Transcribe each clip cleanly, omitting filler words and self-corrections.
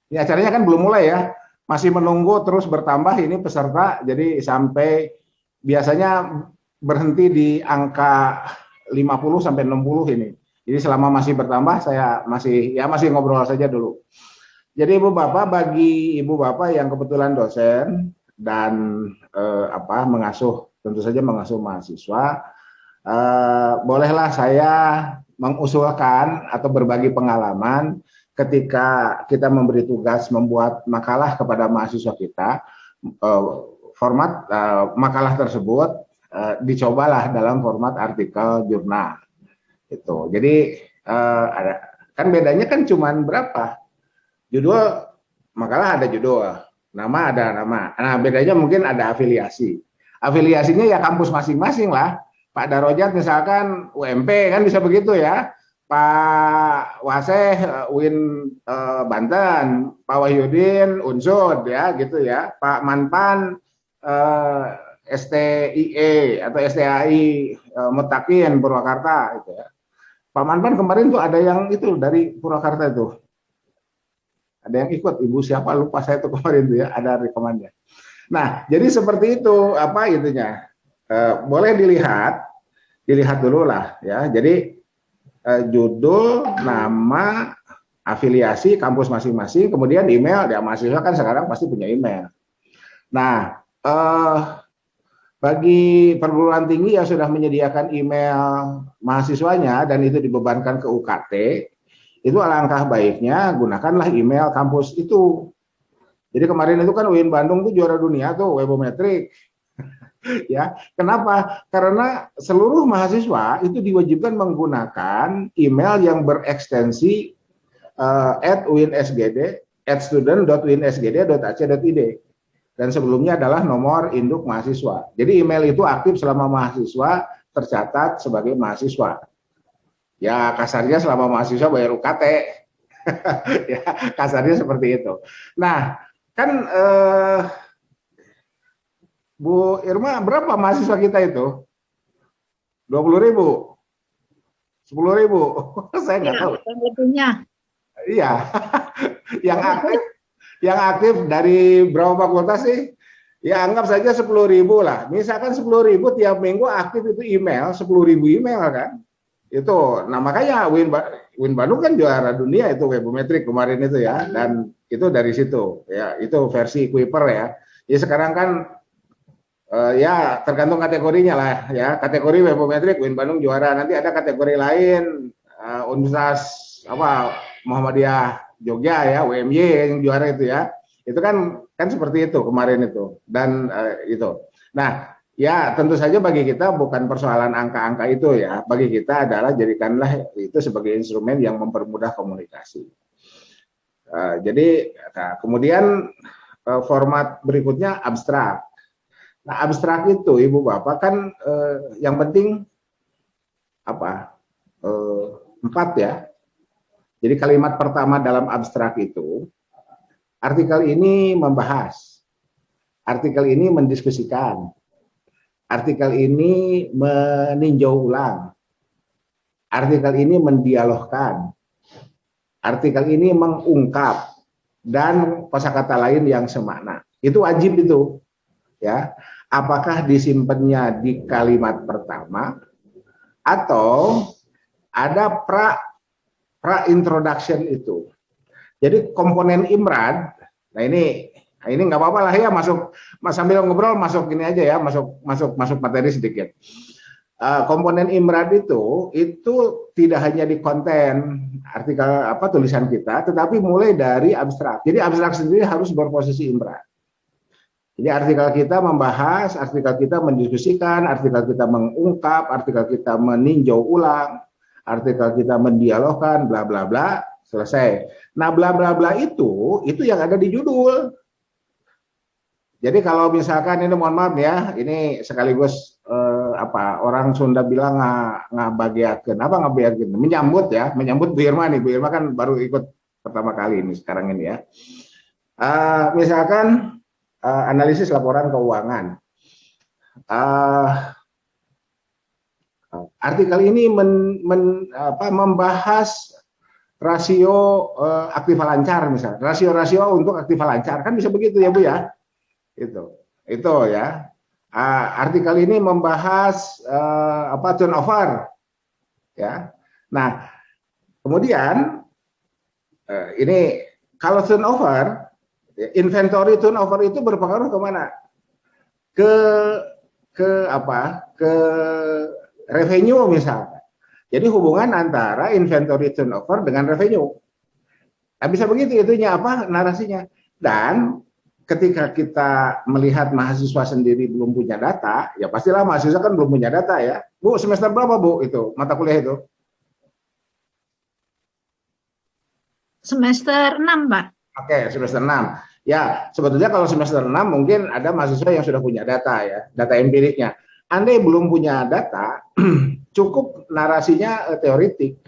Ini acaranya kan belum mulai ya, masih menunggu terus bertambah ini peserta, jadi sampai biasanya berhenti di angka 50 sampai 60 ini. Jadi selama masih bertambah saya masih ngobrol saja dulu. Jadi Ibu Bapak, bagi Ibu Bapak yang kebetulan dosen dan mengasuh, tentu saja mengasuh mahasiswa, bolehlah saya mengusulkan atau berbagi pengalaman ketika kita memberi tugas membuat makalah kepada mahasiswa kita. Format makalah tersebut dicobalah dalam format artikel jurnal. Itu. Jadi kan bedanya kan cuman berapa? Judul makalah ada judul, nama ada nama. Nah, bedanya mungkin ada afiliasi. Afiliasinya ya kampus masing-masing lah. Pak Darojat misalkan UMP kan bisa begitu ya. Pak Waseh UIN Banten, Pak Wahyudin Unsud ya gitu ya. Pak Manpan STIE atau STAI Mutakin Purwakarta gitu ya. Pak Manpan kemarin tuh ada yang itu dari Purwakarta itu. Ada yang ikut, ibu siapa lupa saya tuh kemarin tuh ya, ada rekamannya. Nah, jadi seperti itu apa itunya. Boleh dilihat dulu lah ya. Jadi judul, nama, afiliasi kampus masing-masing, kemudian email. Ya mahasiswa kan sekarang pasti punya email. Nah, bagi perguruan tinggi yang sudah menyediakan email mahasiswanya dan itu dibebankan ke UKT, itu alangkah baiknya gunakanlah email kampus itu. Jadi kemarin itu kan UIN Bandung tuh juara dunia tuh webometrik. Ya, kenapa? Karena seluruh mahasiswa itu diwajibkan menggunakan email yang berekstensi @uinsgd @student.uinsgd.ac.id dan sebelumnya adalah nomor induk mahasiswa. Jadi email itu aktif selama mahasiswa tercatat sebagai mahasiswa. Ya kasarnya selama mahasiswa bayar UKT. Ya, kasarnya seperti itu. Nah, kan Bu Irma, berapa mahasiswa kita itu? 20.000? 10.000? Saya nggak tahu. Iya. yang aktif dari berapa fakultas sih? Ya anggap saja 10.000 lah. Misalkan 10.000 tiap minggu aktif itu email, 10.000 email kan? Itu, nah makanya UIN Bandung kan juara dunia itu webometrik kemarin itu ya, dan itu dari situ ya, itu versi Kuiper ya. Ya sekarang kan ya tergantung kategorinya lah ya. Kategori webometrik UIN Bandung juara, nanti ada kategori lain Universitas Muhammadiyah Jogja ya, UMY yang juara itu ya. Itu kan seperti itu kemarin itu dan itu. Nah, ya tentu saja bagi kita bukan persoalan angka-angka itu ya. Bagi kita adalah jadikanlah itu sebagai instrumen yang mempermudah komunikasi. Jadi kemudian format berikutnya abstrak. Nah, abstrak itu Ibu Bapak kan yang penting apa? 4 ya. Jadi kalimat pertama dalam abstrak itu, artikel ini membahas, artikel ini mendiskusikan, artikel ini meninjau ulang, artikel ini mendialogkan, artikel ini mengungkap, dan kosakata lain yang semakna. Itu wajib itu, ya. Apakah disimpannya di kalimat pertama atau ada pra-introduction itu. Jadi komponen imrad, nah ini nggak apa-apa lah ya, masuk sambil ngobrol masuk ini aja ya, masuk materi sedikit. Komponen imrad itu tidak hanya di konten artikel tulisan kita, tetapi mulai dari abstrak. Jadi abstrak sendiri harus berposisi imrad. Jadi artikel kita membahas, artikel kita mendiskusikan, artikel kita mengungkap, artikel kita meninjau ulang, artikel kita mendialogkan, bla bla bla, selesai. Nah, bla bla bla itu yang ada di judul. Jadi kalau misalkan ini mohon maaf ya, ini sekaligus orang Sunda bilang ngabagiakeun, menyambut Bu Irma nih. Bu Irma kan baru ikut pertama kali ini sekarang ini ya. Misalkan analisis laporan keuangan. Artikel ini membahas rasio aktiva lancar misalnya, rasio untuk aktiva lancar, kan bisa begitu ya Bu ya. Itu ya. Artikel ini membahas turnover ya. Nah, kemudian ini kalau turnover, inventory turnover itu berpengaruh kemana? Ke ke revenue misalnya. Jadi hubungan antara inventory turnover dengan revenue. Nah, bisa begitu itunya narasinya. Dan ketika kita melihat mahasiswa sendiri belum punya data, ya pastilah mahasiswa kan belum punya data ya. Bu, semester berapa Bu itu mata kuliah itu? Semester 6, Pak. Oke, semester 6. Ya, sebetulnya kalau semester 6 mungkin ada mahasiswa yang sudah punya data ya, data empiriknya. Andai belum punya data, cukup narasinya teoritik.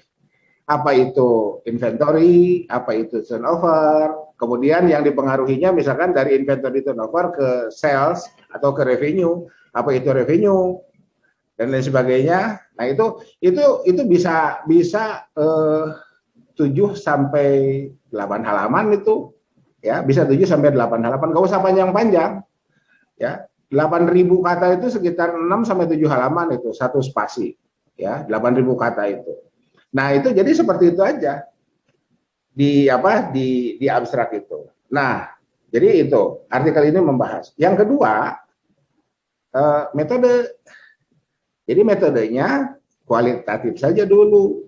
Apa itu inventory, apa itu turnover, kemudian yang dipengaruhinya misalkan dari inventory turnover ke sales atau ke revenue, apa itu revenue dan lain sebagainya. Nah, itu bisa 7 sampai 8 halaman itu ya, bisa 7 sampai 8 halaman, enggak usah panjang-panjang. Ya, 8.000 kata itu sekitar 6 sampai 7 halaman itu satu spasi. Ya, 8.000 kata itu. Nah, itu jadi seperti itu aja di abstrak itu. Nah, jadi itu artikel ini membahas. Yang kedua, metode. Jadi metodenya kualitatif saja dulu,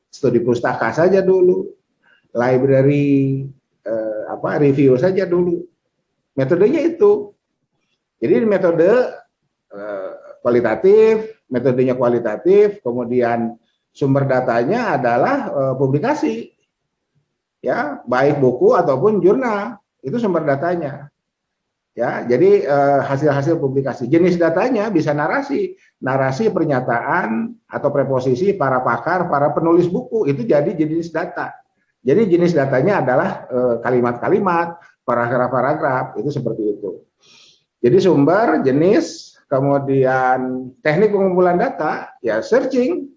studi pustaka saja dulu, library review saja dulu. Metodenya itu. Jadi metode kualitatif, metodenya kualitatif, kemudian sumber datanya adalah publikasi, ya, baik buku ataupun jurnal, itu sumber datanya. Ya, jadi hasil-hasil publikasi. Jenis datanya bisa narasi pernyataan atau preposisi para pakar, para penulis buku, itu jadi jenis data. Jadi jenis datanya adalah kalimat-kalimat, paragraf-paragraf, itu seperti itu. Jadi sumber, jenis, kemudian teknik pengumpulan data, ya searching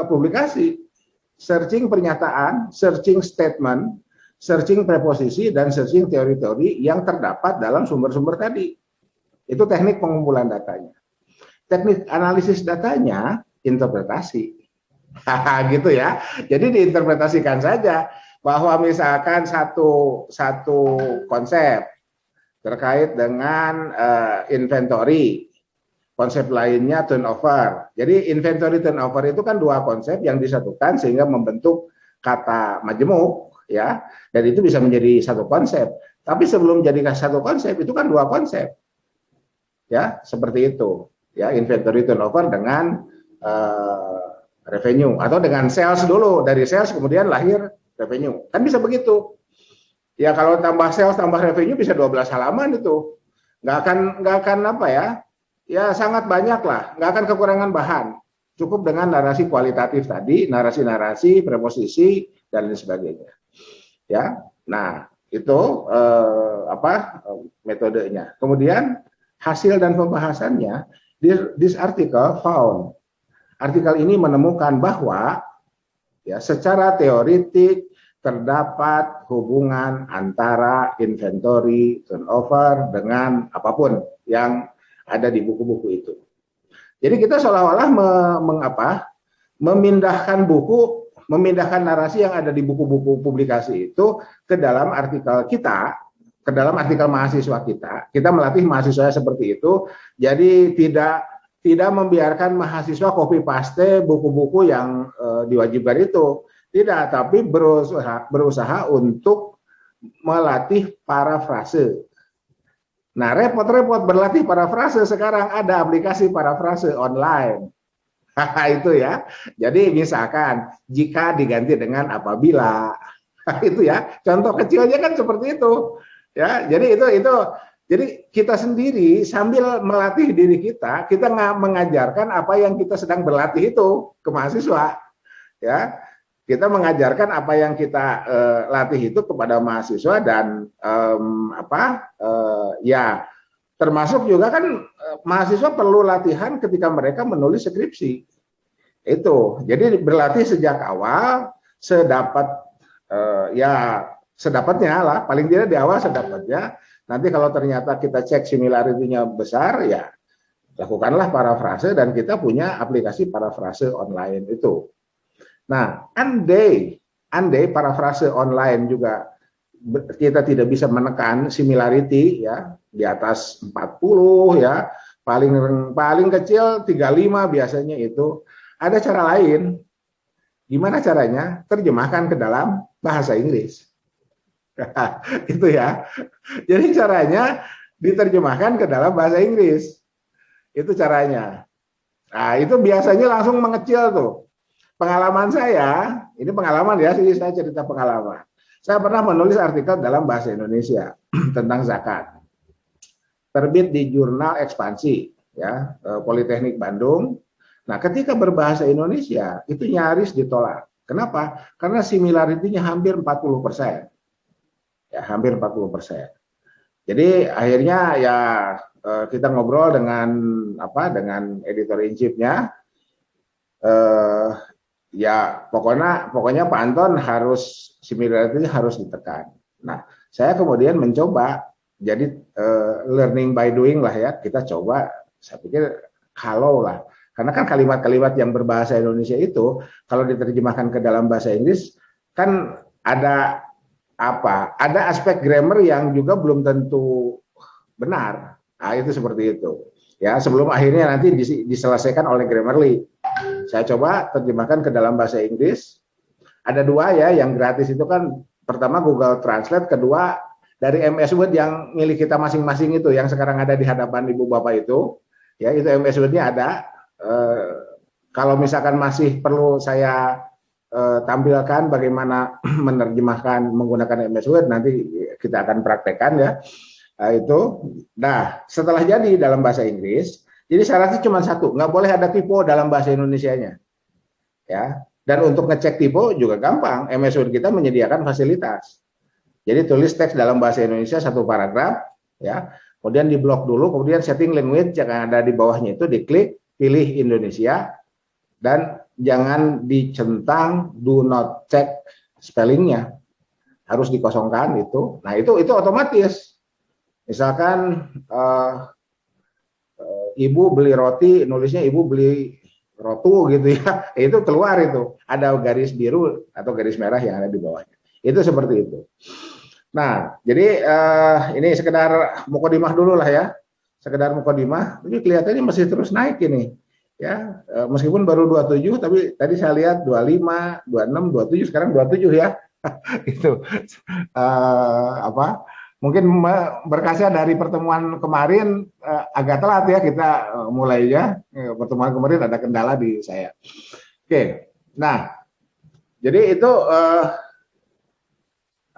publikasi, searching pernyataan, searching statement, searching preposisi, dan searching teori-teori yang terdapat dalam sumber-sumber tadi. Itu teknik pengumpulan datanya. Teknik analisis datanya, interpretasi. Gitu ya. Jadi diinterpretasikan saja bahwa misalkan satu konsep terkait dengan inventory, konsep lainnya turnover. Jadi inventory turnover itu kan dua konsep yang disatukan sehingga membentuk kata majemuk ya, dan itu bisa menjadi satu konsep. Tapi sebelum jadi satu konsep itu kan dua konsep. Ya, seperti itu. Ya, inventory turnover dengan revenue atau dengan sales dulu, dari sales kemudian lahir revenue. Kan bisa begitu. Ya, kalau tambah sales tambah revenue bisa 12 halaman itu. Nggak akan apa ya? Ya sangat banyak lah, nggak akan kekurangan bahan. Cukup dengan narasi kualitatif tadi, narasi-narasi, preposisi dan lain sebagainya. Ya, nah itu metodenya. Kemudian hasil dan pembahasannya, this article found. Artikel ini menemukan bahwa ya secara teoritik terdapat hubungan antara inventory turnover dengan apapun yang ada di buku-buku itu. Jadi kita seolah-olah memindahkan narasi yang ada di buku-buku publikasi itu ke dalam artikel kita, ke dalam artikel mahasiswa kita. Kita melatih mahasiswa seperti itu. Jadi tidak membiarkan mahasiswa copy paste buku-buku yang diwajibkan itu. Tidak, tapi berusaha untuk melatih parafrase. Nah, repot-repot berlatih parafrase, sekarang ada aplikasi parafrase online. Itu ya. Jadi misalkan jika diganti dengan apabila. Itu ya. Contoh kecilnya kan seperti itu. Ya, jadi itu jadi kita sendiri sambil melatih diri kita nggak mengajarkan apa yang kita sedang berlatih itu ke mahasiswa. Ya. Kita mengajarkan apa yang kita latih itu kepada mahasiswa dan ya termasuk juga kan mahasiswa perlu latihan ketika mereka menulis skripsi. Itu. Jadi berlatih sejak awal sedapat ya sedapatnya lah, paling tidak di awal sedapatnya. Nanti kalau ternyata kita cek similarity-nya besar, ya lakukanlah parafrase dan kita punya aplikasi parafrase online itu. Nah, andai parafrase online juga kita tidak bisa menekan similarity ya di atas 40 ya, paling kecil 35 biasanya itu, ada cara lain. Gimana caranya? Terjemahkan ke dalam bahasa Inggris. Itu ya. Jadi caranya diterjemahkan ke dalam bahasa Inggris. Itu caranya. Nah, itu biasanya langsung mengecil tuh. Pengalaman saya, ini pengalaman ya, sih saya cerita pengalaman. Saya pernah menulis artikel dalam bahasa Indonesia tentang zakat. Terbit di jurnal Ekspansi, ya, Politeknik Bandung. Nah, ketika berbahasa Indonesia, itu nyaris ditolak. Kenapa? Karena similarity-nya hampir 40%. Ya, hampir 40%. Jadi akhirnya ya kita ngobrol dengan editor in chief-nya, ya pokoknya Pak Anton harus similarity harus ditekan. Nah, saya kemudian mencoba, jadi learning by doing lah ya, kita coba. Saya pikir kalau lah, karena kan kalimat-kalimat yang berbahasa Indonesia itu kalau diterjemahkan ke dalam bahasa Inggris kan ada aspek grammar yang juga belum tentu benar. Nah, itu seperti itu. Ya, sebelum akhirnya nanti diselesaikan oleh Grammarly. Saya coba terjemahkan ke dalam bahasa Inggris. Ada dua ya, yang gratis itu kan pertama Google Translate, kedua dari MS Word yang milik kita masing-masing itu, yang sekarang ada di hadapan Ibu Bapak itu. Ya, itu MS Word-nya ada. Kalau misalkan masih perlu saya tampilkan bagaimana menerjemahkan menggunakan MS Word, nanti kita akan praktekkan ya. Itu. Nah, setelah jadi dalam bahasa Inggris, jadi syaratnya cuma satu, nggak boleh ada typo dalam bahasa Indonesianya. Ya. Dan untuk ngecek typo juga gampang, MS Word kita menyediakan fasilitas. Jadi tulis teks dalam bahasa Indonesia satu paragraf, ya. Kemudian diblok dulu, kemudian setting language yang ada di bawahnya itu diklik, pilih Indonesia, dan jangan dicentang do not check spellingnya, harus dikosongkan itu. Nah, itu otomatis. Misalkan ibu beli roti, nulisnya ibu beli rotu gitu ya, itu keluar, itu ada garis biru atau garis merah yang ada di bawahnya. Itu seperti itu. Nah, jadi ini sekedar mukodimah dulu lah ya, sekedar mukodimah. Ini kelihatannya masih terus naik ini. Ya, meskipun baru 27, tapi tadi saya lihat 25, 26, 27, sekarang 27 ya. Itu mungkin berkaca dari pertemuan kemarin agak telat ya kita mulainya. Pertemuan kemarin ada kendala di saya. Oke. Nah, jadi itu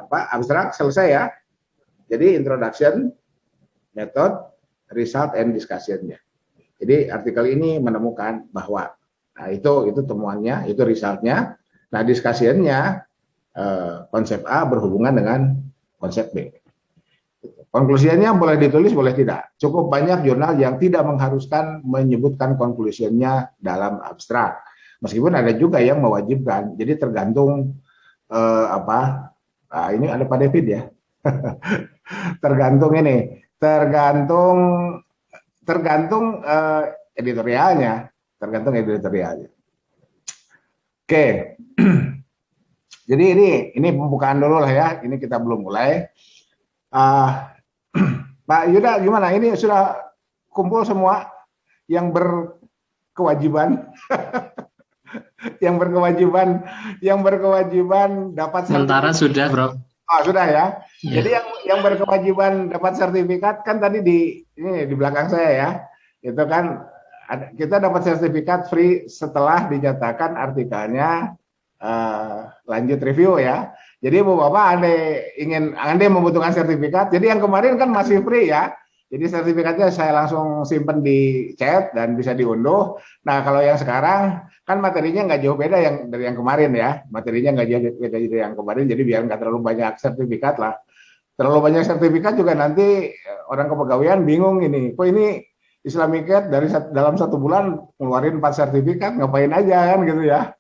abstrak selesai ya. Jadi introduction, method, result and discussion-nya. Jadi artikel ini menemukan bahwa itu temuannya, itu resultnya. Nah, discussion-nya konsep A berhubungan dengan konsep B. Konklusinya boleh ditulis, boleh tidak. Cukup banyak jurnal yang tidak mengharuskan menyebutkan konklusinya dalam abstrak. Meskipun ada juga yang mewajibkan. Jadi tergantung ini ada Pak David ya. tergantung editorialnya, Oke. Jadi ini pembukaan dulu lah ya. Ini kita belum mulai. Pak Yuda gimana? Ini sudah kumpul semua yang berkewajiban, yang berkewajiban dapat sementara sudah, Bro. Oh, sudah ya. Jadi yang berkewajiban dapat sertifikat kan tadi ini di belakang saya ya. Itu kan kita dapat sertifikat free setelah dinyatakan artikelnya lanjut review ya. Jadi Bu Bapak Anda membutuhkan sertifikat. Jadi yang kemarin kan masih free ya. Jadi sertifikatnya saya langsung simpen di chat dan bisa diunduh. Nah, kalau yang sekarang kan materinya nggak jauh beda dari yang kemarin ya. Materinya nggak jauh beda dari yang kemarin. Jadi biar nggak terlalu banyak sertifikat lah. Terlalu banyak sertifikat juga nanti orang kepegawaian bingung ini. Kok ini Islamicat dalam 1 bulan ngeluarin 4 sertifikat, ngapain aja kan gitu ya.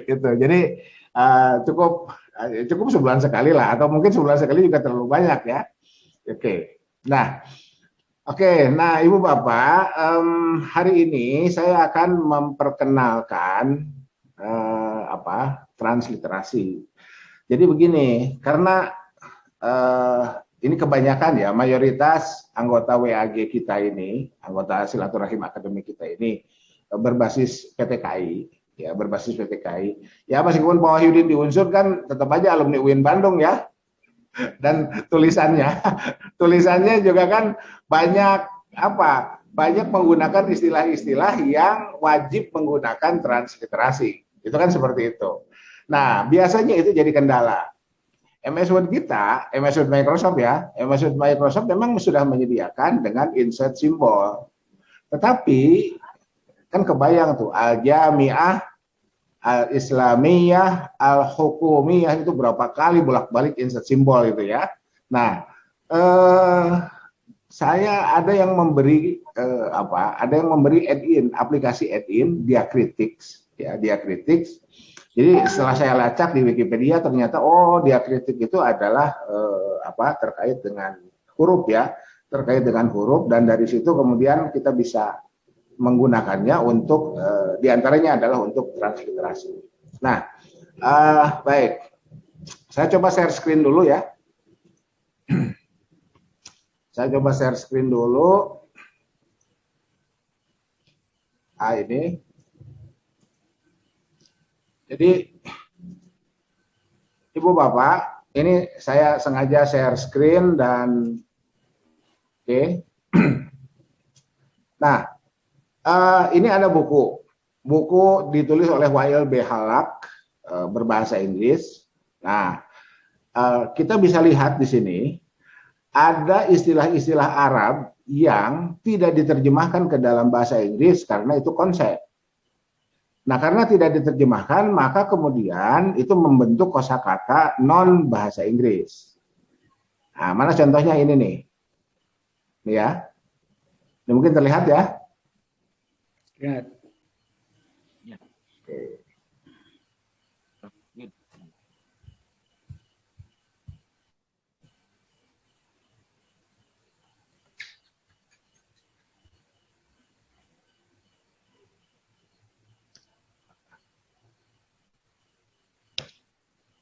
Gitu. Jadi cukup sebulan sekali lah, atau mungkin sebulan sekali juga terlalu banyak ya. Oke. Nah, Ibu Bapak, hari ini saya akan memperkenalkan transliterasi. Jadi begini, karena ini kebanyakan ya, mayoritas anggota WAG kita ini, anggota silaturahim akademik kita ini berbasis PTKI, ya berbasis PTKI. Ya meskipun Pak Wahyudin di Unsur kan tetap aja alumni UIN Bandung ya, dan tulisannya juga kan banyak menggunakan istilah-istilah yang wajib menggunakan transliterasi. Itu kan seperti itu. Nah, biasanya itu jadi kendala. MS Word kita, MS Word Microsoft ya, MS Word Microsoft memang sudah menyediakan dengan insert simbol. Tetapi kan kebayang tuh Al-Jami'ah, Al-Islamiyah, Al-Hukumiyah itu berapa kali bolak-balik insert simbol itu ya. Nah, saya ada yang memberi add-in, aplikasi add-in Diakritics ya, Diakritics. Jadi setelah saya lacak di Wikipedia ternyata Diakritik itu adalah terkait dengan huruf ya, terkait dengan huruf, dan dari situ kemudian kita bisa menggunakannya untuk diantaranya adalah untuk transliterasi. Nah, baik, saya coba share screen dulu ya. Saya coba share screen dulu. Ini. Jadi, Ibu Bapak, ini saya sengaja share screen dan oke. Nah, ini ada buku ditulis oleh Wael B. Halak, berbahasa Inggris. Nah, kita bisa lihat di sini ada istilah-istilah Arab yang tidak diterjemahkan ke dalam bahasa Inggris karena itu konsep. Nah, karena tidak diterjemahkan, maka kemudian itu membentuk kosakata non bahasa Inggris. Nah, mana contohnya ini nih. Nih ya. Ini mungkin terlihat ya. Lihat. Oke.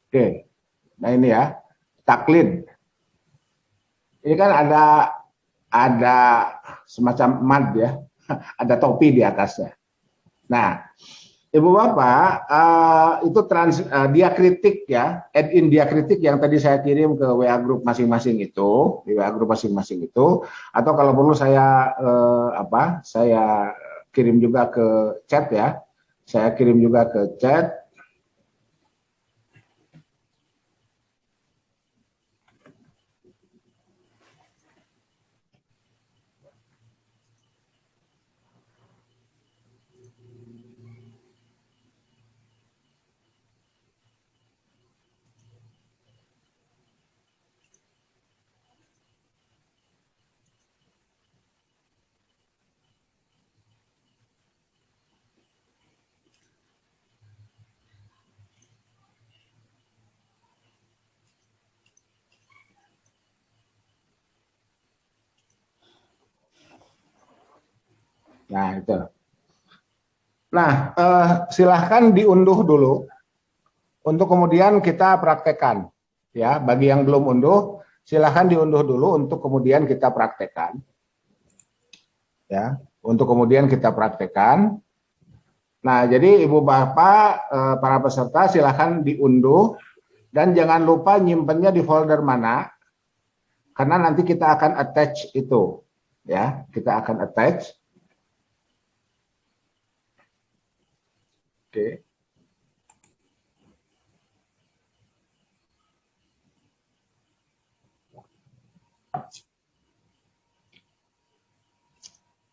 Oke, nah ini ya, taklid. Ini kan ada semacam mad ya, ada topi di atasnya. Nah, Ibu Bapak, itu diakritik ya, add-in diakritik yang tadi saya kirim ke WA group masing-masing itu, di WA group masing-masing itu, atau kalau perlu saya saya kirim juga ke chat ya, saya kirim juga ke chat. Nah, itu. Nah, silahkan diunduh dulu untuk kemudian kita praktekkan. Ya, bagi yang belum unduh, silahkan diunduh dulu untuk kemudian kita praktekkan. Ya, untuk kemudian kita praktekkan. Nah, jadi Ibu Bapak, para peserta silahkan diunduh dan jangan lupa nyimpennya di folder mana, karena nanti kita akan attach itu. Ya, kita akan attach. Oke.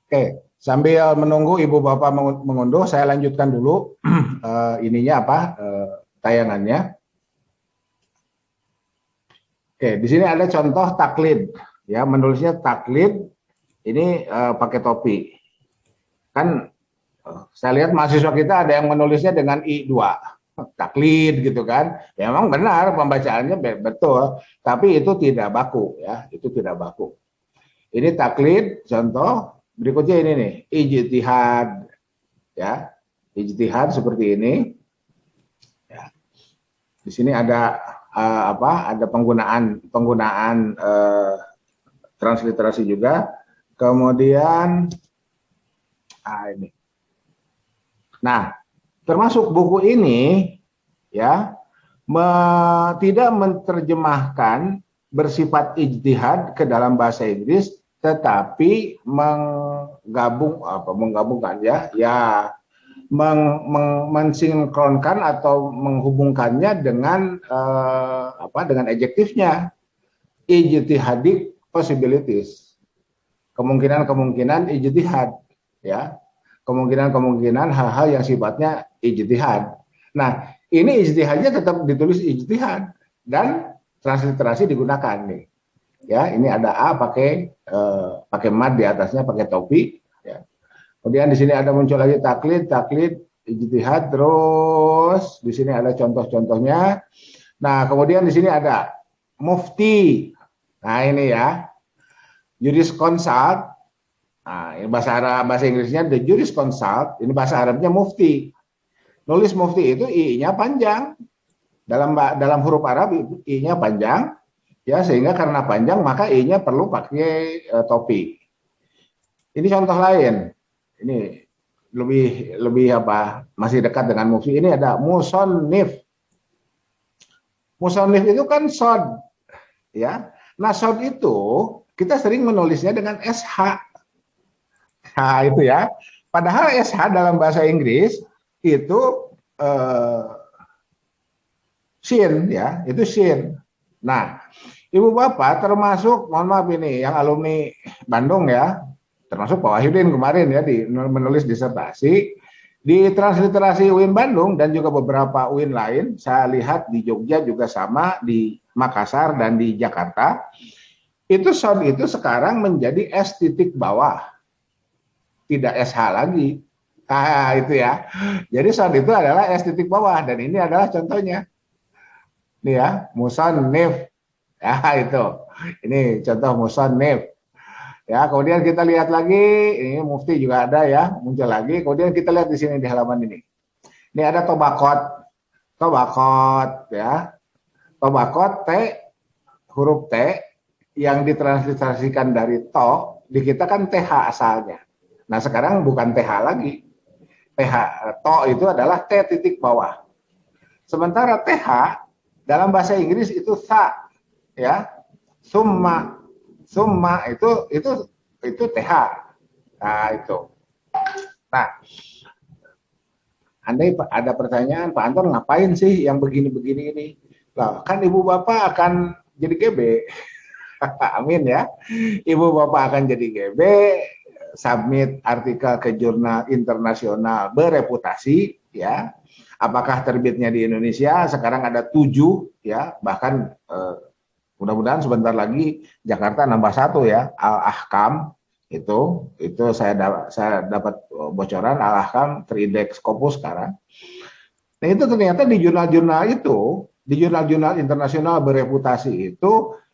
Oke, sambil menunggu Ibu Bapak mengunduh, saya lanjutkan dulu tayangannya. Oke, di sini ada contoh taklid, ya, menulisnya taklid ini pakai topi. Kan saya lihat mahasiswa kita ada yang menulisnya dengan I2, taklid gitu kan. Ya, memang benar pembacaannya betul, tapi itu tidak baku ya, itu tidak baku. Ini taklid, contoh berikutnya ini nih, ijtihad ya. Ijtihad seperti ini. Ya. Di sini ada ada penggunaan transliterasi juga. Kemudian ini. Nah, termasuk buku ini ya tidak menerjemahkan bersifat ijtihad ke dalam bahasa Inggris, tetapi menggabungkan mensinkronkan atau menghubungkannya dengan dengan adjektifnya, ijtihadic possibilities, kemungkinan ijtihad ya, kemungkinan hal-hal yang sifatnya ijtihad. Nah, ini ijtihadnya tetap ditulis ijtihad dan transliterasi digunakan nih. Ya, ini ada A pakai mad di atasnya, pakai topi ya. Kemudian di sini ada muncul lagi taklid, ijtihad, terus di sini ada contoh-contohnya. Nah, kemudian di sini ada mufti. Nah, ini ya. Jurisconsult. Nah, ini bahasa Inggrisnya the jurisconsult, ini bahasa Arabnya mufti. Nulis mufti itu i-nya panjang. Dalam huruf Arab i-nya panjang. Ya, sehingga karena panjang maka i-nya perlu pakai topi. Ini contoh lain. Ini lebih masih dekat dengan mufti. Ini ada musonnif. Musonnif itu kan sod ya. Nah, sod itu kita sering menulisnya dengan SH. Nah, itu ya. Padahal SH dalam bahasa Inggris itu shin ya, itu shin. Nah, Ibu Bapak termasuk, mohon maaf ini yang alumni Bandung ya, termasuk Pak Wahyudin kemarin ya menulis disertasi di transliterasi UIN Bandung dan juga beberapa UIN lain. Saya lihat di Jogja juga sama, di Makassar dan di Jakarta. Itu sound itu sekarang menjadi S titik bawah, tidak SH lagi. Nah, itu ya. Jadi sound itu adalah S titik bawah dan ini adalah contohnya. Ini ya, musannif. Ya, itu. Ini contoh musannif. Ya, kemudian kita lihat lagi, ini mufti juga ada ya, muncul lagi. Kemudian kita lihat di sini di halaman ini. Ini ada tobakot ya. Tobakot huruf T yang ditransliterasikan dari to, di kita kan TH asalnya. Nah, sekarang bukan TH lagi. To itu adalah T titik bawah. Sementara TH dalam bahasa Inggris itu tha ya. Summa itu TH. Nah, itu. Nah, andai ada pertanyaan, Pak Anton ngapain sih yang begini-begini ini? Lah, kan Ibu Bapak akan jadi GB. Amin ya. Ibu Bapak akan jadi GB, submit artikel ke jurnal internasional bereputasi ya. Apakah terbitnya di Indonesia? Sekarang ada 7 ya, bahkan mudah-mudahan sebentar lagi Jakarta nambah 1 ya, Al-Ahkam itu saya dapat bocoran Al-Ahkam terindeks Scopus sekarang. Nah, itu ternyata di jurnal-jurnal itu, di jurnal-jurnal internasional bereputasi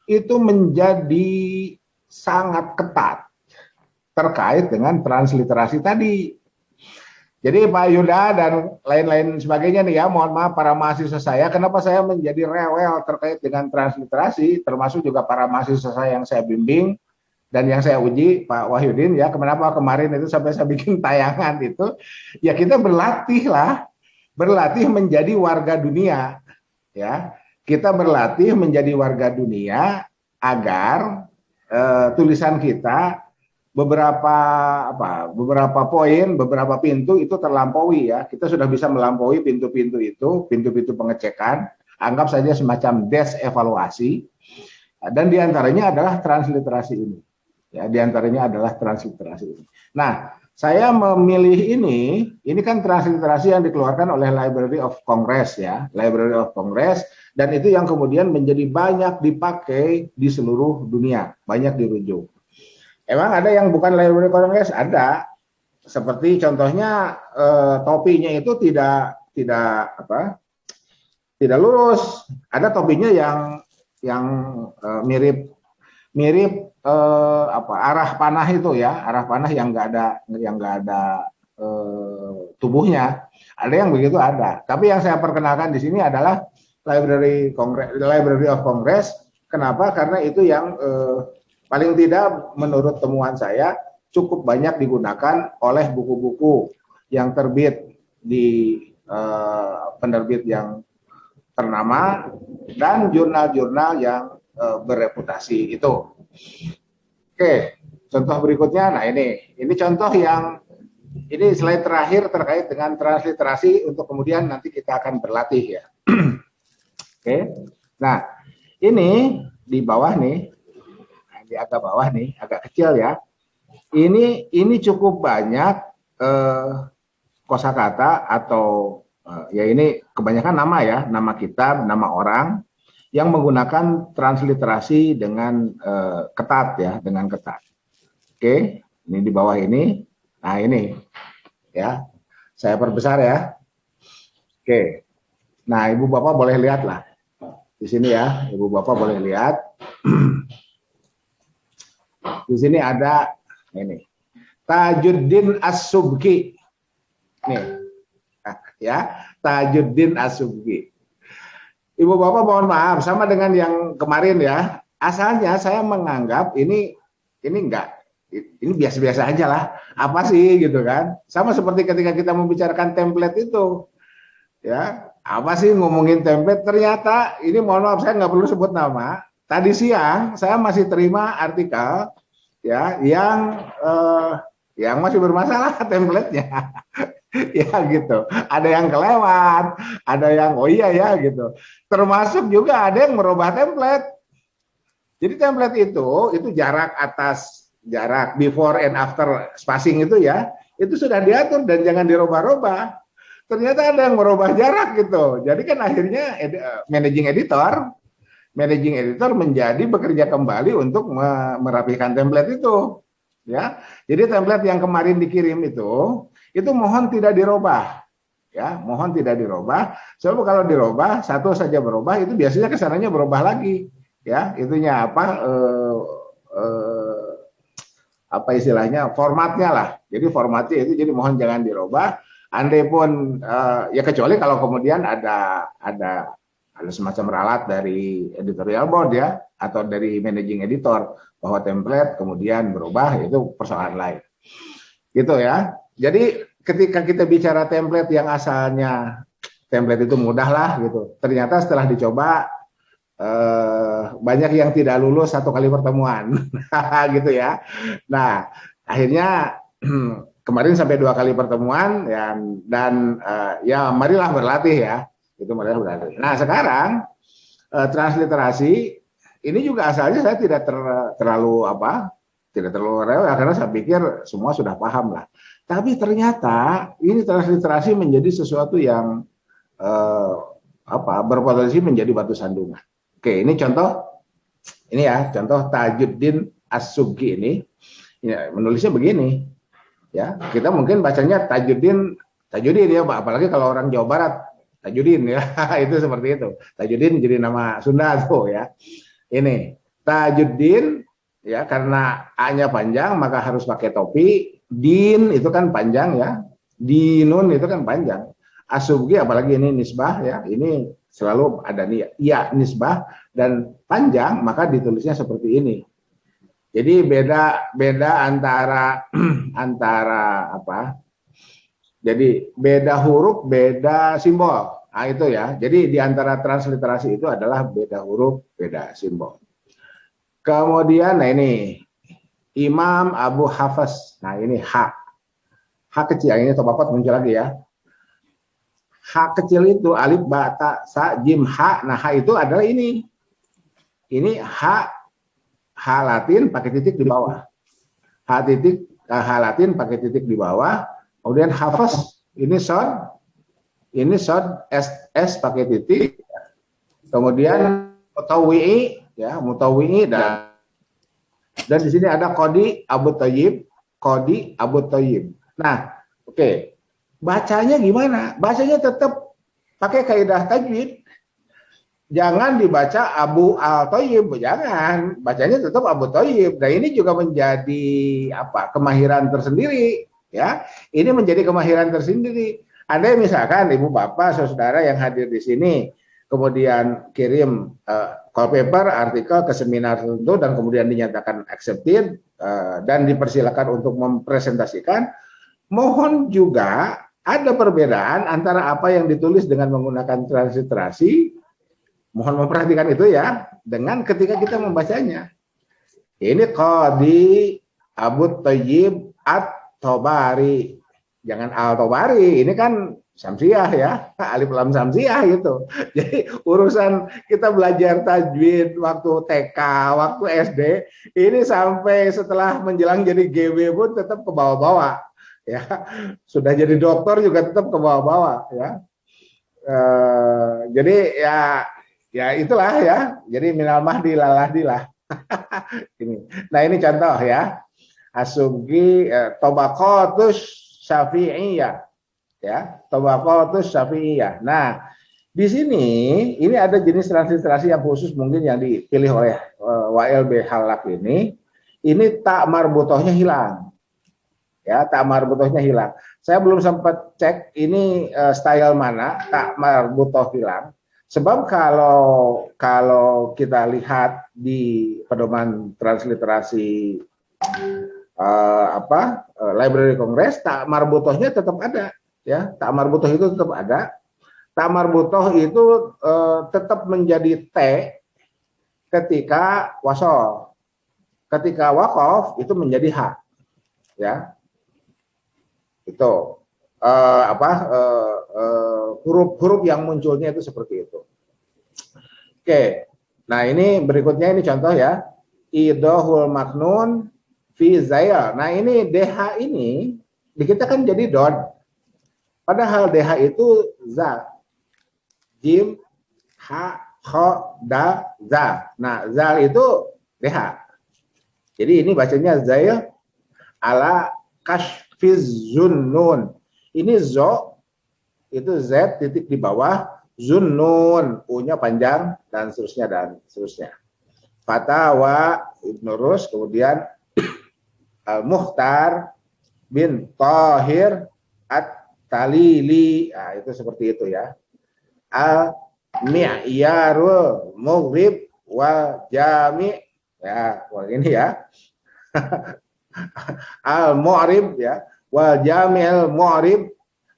itu menjadi sangat ketat terkait dengan transliterasi tadi. Jadi Pak Yuda dan lain-lain sebagainya nih ya, mohon maaf para mahasiswa saya, kenapa saya menjadi rewel terkait dengan transliterasi, termasuk juga para mahasiswa saya yang saya bimbing dan yang saya uji, Pak Wahyudin ya, kenapa kemarin itu sampai saya bikin tayangan itu, ya kita berlatih menjadi warga dunia, ya, kita berlatih menjadi warga dunia agar tulisan kita beberapa poin, beberapa pintu itu terlampaui ya. Kita sudah bisa melampaui pintu-pintu itu, pintu-pintu pengecekan, anggap saja semacam desk evaluasi. Dan diantaranya adalah transliterasi ini. Ya, diantaranya adalah transliterasi ini. Nah, saya memilih ini kan transliterasi yang dikeluarkan oleh Library of Congress ya, Library of Congress, dan itu yang kemudian menjadi banyak dipakai di seluruh dunia, banyak dirujuk. Emang ada yang bukan Library of Congress? Ada. Seperti contohnya topinya itu tidak apa? Tidak lurus. Ada topinya yang mirip arah panah itu ya, arah panah yang nggak ada tubuhnya. Ada yang begitu ada. Tapi yang saya perkenalkan di sini adalah Library of Congress. Kenapa? Karena itu yang paling tidak menurut temuan saya cukup banyak digunakan oleh buku-buku yang terbit di penerbit yang ternama dan jurnal-jurnal yang bereputasi itu. Oke, contoh berikutnya. Nah ini contoh yang ini slide terakhir terkait dengan transliterasi untuk kemudian nanti kita akan berlatih ya. Oke, nah ini di bawah nih, di agak bawah nih, agak kecil ya. Ini cukup banyak kosakata atau ya ini kebanyakan nama ya, nama kitab, nama orang yang menggunakan transliterasi dengan ketat ya, dengan ketat. Oke, ini di bawah ini. Nah ini ya, saya perbesar ya. Oke, nah ibu bapak boleh lihat lah di sini ya, ibu bapak boleh lihat. Di sini ada ini Tajuddin As-Subki, nih ya, Tajuddin As-Subki. Ibu bapak mohon maaf, sama dengan yang kemarin ya. Asalnya saya menganggap ini enggak. Ini biasa-biasa aja lah. Apa sih gitu kan? Sama seperti ketika kita membicarakan template itu. Ya, apa sih ngomongin template? Ternyata ini mohon maaf saya nggak perlu sebut nama. Tadi siang saya masih terima artikel ya yang masih bermasalah template-nya. Ya gitu. Ada yang kelewat, ada yang oh iya ya gitu. Termasuk juga ada yang merubah template. Jadi template itu jarak atas, jarak before and after spacing itu ya, itu sudah diatur dan jangan dirubah-rubah. Ternyata ada yang merubah jarak gitu. Jadi kan akhirnya managing editor menjadi bekerja kembali untuk merapikan template itu. Ya, jadi template yang kemarin dikirim itu mohon tidak dirubah. Ya, mohon tidak dirubah. Sebab kalau dirubah, satu saja berubah, itu biasanya kesananya berubah lagi. Ya, itunya apa istilahnya, formatnya lah. Jadi formatnya itu, jadi mohon jangan dirubah. Andai pun ya kecuali kalau kemudian ada semacam ralat dari editorial board ya, atau dari managing editor bahwa template kemudian berubah, itu persoalan lain. Gitu ya. Jadi ketika kita bicara template yang asalnya template itu mudah lah gitu, ternyata setelah dicoba banyak yang tidak lulus satu kali pertemuan. Gitu ya. Nah akhirnya kemarin sampai 2 kali pertemuan dan ya marilah berlatih ya, itu marilah berlatih. Nah sekarang transliterasi ini juga asalnya saya tidak terlalu rewel karena saya pikir semua sudah paham lah. Tapi ternyata ini transliterasi menjadi sesuatu yang berpotensi menjadi batu sandungan. Oke, ini contoh ini ya, contoh Tajuddin As-Subki ini ya, menulisnya begini. Ya, kita mungkin bacanya Tajuddin ya, apalagi kalau orang Jawa Barat Tajuddin ya, itu seperti itu. Tajuddin jadi nama Sunda tuh ya. Ini Tajuddin ya, karena A-nya panjang maka harus pakai topi. Din itu kan panjang ya, Dinun itu kan panjang. As-Subki apalagi ini nisbah ya, ini selalu ada ya nisbah dan panjang maka ditulisnya seperti ini. Jadi beda antara jadi beda huruf, beda simbol. Nah itu ya. Jadi di antara transliterasi itu adalah beda huruf, beda simbol. Kemudian nah ini Imam Abu Hafs. Nah ini H kecil, ini topapat muncul lagi ya. H kecil itu alif, ba, ta, sa, jim, H. Nah H itu adalah ini. Ini H Latin pakai titik di bawah. H Latin pakai titik di bawah. Kemudian Hafs ini short S pakai titik. Kemudian mutawwi'i ya, mutawwi'i dan Dan di sini ada Qadi Abu Thayyib, Qadi Abu Thayyib. Nah, oke. Bacanya gimana? Bacanya tetap pakai kaidah tajwid. Jangan dibaca Abu Al-Thayyib, jangan. Bacanya tetap Abu Thayyib. Nah, ini juga menjadi apa? Kemahiran tersendiri, ya. Ini menjadi kemahiran tersendiri. Ada misalkan ibu bapak saudara yang hadir di sini kemudian kirim call paper artikel ke seminar tertentu dan kemudian dinyatakan accepted dan dipersilakan untuk mempresentasikan, mohon juga ada perbedaan antara apa yang ditulis dengan menggunakan transliterasi, mohon memperhatikan itu ya, dengan ketika kita membacanya. Ini Qadi Abu Thayyib At-Tabari. Jangan Al-Tabari, ini kan Samsiah ya, alif lam Samsiah gitu. Jadi urusan kita belajar tajwid waktu TK, waktu SD, ini sampai setelah menjelang jadi GB pun tetap ke bawah-bawah ya. Sudah jadi dokter juga tetap ke bawah-bawah ya. Jadi ya itulah ya. Jadi minal mahdi lalahdilah. Ini. Nah ini contoh ya. Asubgi Tobaqatus Syafi'iyah ya. Tobaqatus Syafi'iyah. Nah, di sini ini ada jenis transliterasi yang khusus mungkin yang dipilih oleh WLB Halak ini. Ini tak marbutohnya hilang. Ya, tak marbutohnya hilang. Saya belum sempat cek ini style mana tak marbutoh hilang. Sebab kalau kita lihat di pedoman transliterasi Library Congress, tak marbutohnya tetap ada, ya. Tak marbutoh itu tetap ada. Tak marbutoh itu tetap menjadi T ketika wasol. Ketika wakof itu menjadi H, ya. Itu huruf-huruf yang munculnya itu seperti itu. Oke. Nah, ini berikutnya ini contoh ya. Idhahul maknun fi zail. Nah, ini DH ini di kita kan jadi dot. Padahal DH itu za. Jim, ha, kho, da, za. Nah, zal itu DH. Jadi ini bacanya zail ala kashfiz zunnun. Ini zo itu z titik di bawah, zunnun u-nya panjang dan seterusnya. Fatawa Ibnu Rus, kemudian Al-Mukhtar bin Tahir At-Talili. Nah, itu seperti itu ya. Al-Mi'yarul Mughrib wal Jami'. Ya, ini ya. Al-Mu'rib ya. Wal Jami'il Mu'rib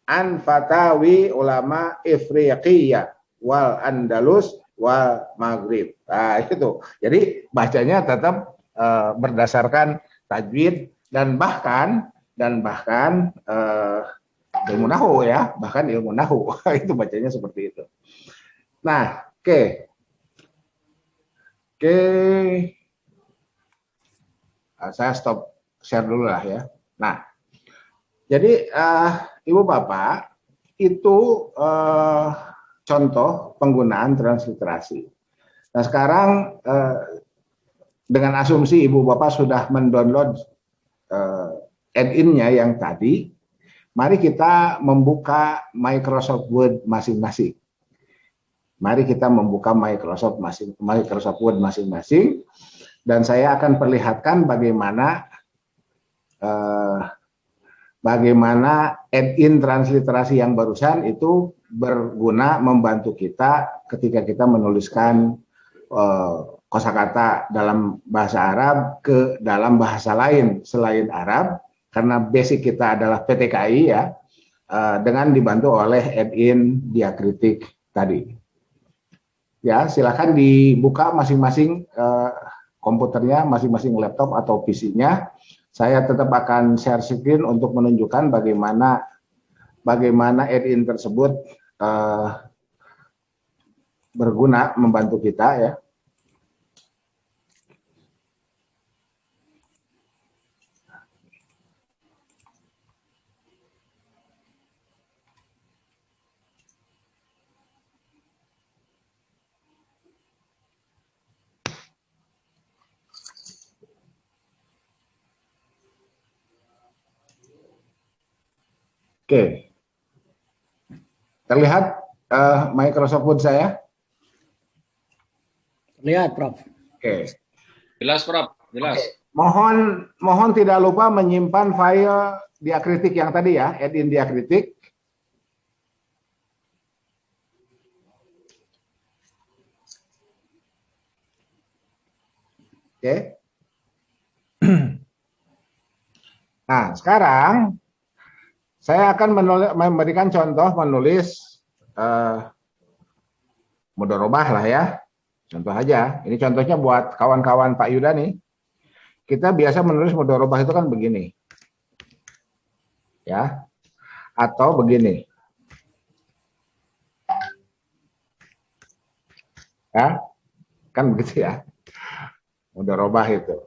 an fatawi ulama Ifriqiyah wal Andalus wal Maghrib. Nah, itu. Jadi bacanya tetap berdasarkan tajwid dan bahkan ilmu nahu ya, bahkan ilmu nahu. Itu bacanya seperti itu. Nah, oke. Saya stop share dulu lah ya. Nah, jadi Ibu Bapak itu contoh penggunaan transliterasi. Nah, sekarang dengan asumsi Ibu Bapak sudah mendownload add-in-nya yang tadi, mari kita membuka Microsoft Word masing-masing. Mari kita membuka Microsoft Word masing-masing dan saya akan perlihatkan bagaimana add-in transliterasi yang barusan itu berguna membantu kita ketika kita menuliskan kosakata dalam bahasa Arab ke dalam bahasa lain selain Arab, karena basic kita adalah PTKI ya, dengan dibantu oleh add-in diakritik tadi. Ya, silakan dibuka masing-masing komputernya, masing-masing laptop atau PC-nya. Saya tetap akan share screen untuk menunjukkan bagaimana add-in tersebut berguna membantu kita ya. Oke. Terlihat Microsoft Word saya? Lihat, Prof. Oke. Jelas, Prof. Jelas. Mohon tidak lupa menyimpan file diakritik yang tadi ya, add in diakritik. Oke. Nah, sekarang saya akan memberikan contoh menulis mudorobah lah ya. Contoh aja. Ini contohnya buat kawan-kawan Pak Yuda nih. Kita biasa menulis mudorobah itu kan begini. Ya. Atau begini. Ya. Kan begitu ya. Mudorobah itu.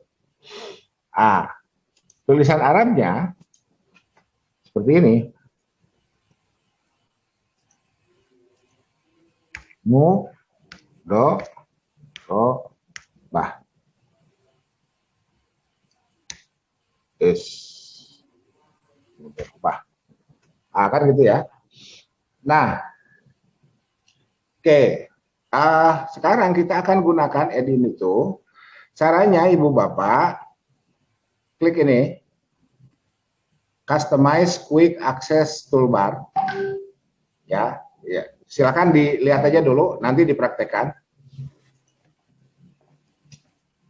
Tulisan Arabnya seperti ini. Mudorobah. Mudorobah. Kan gitu ya. Nah, oke. Sekarang kita akan gunakan add-in itu. Caranya Ibu Bapak klik ini, customize quick access toolbar. Ya, silakan dilihat aja dulu, nanti dipraktekkan.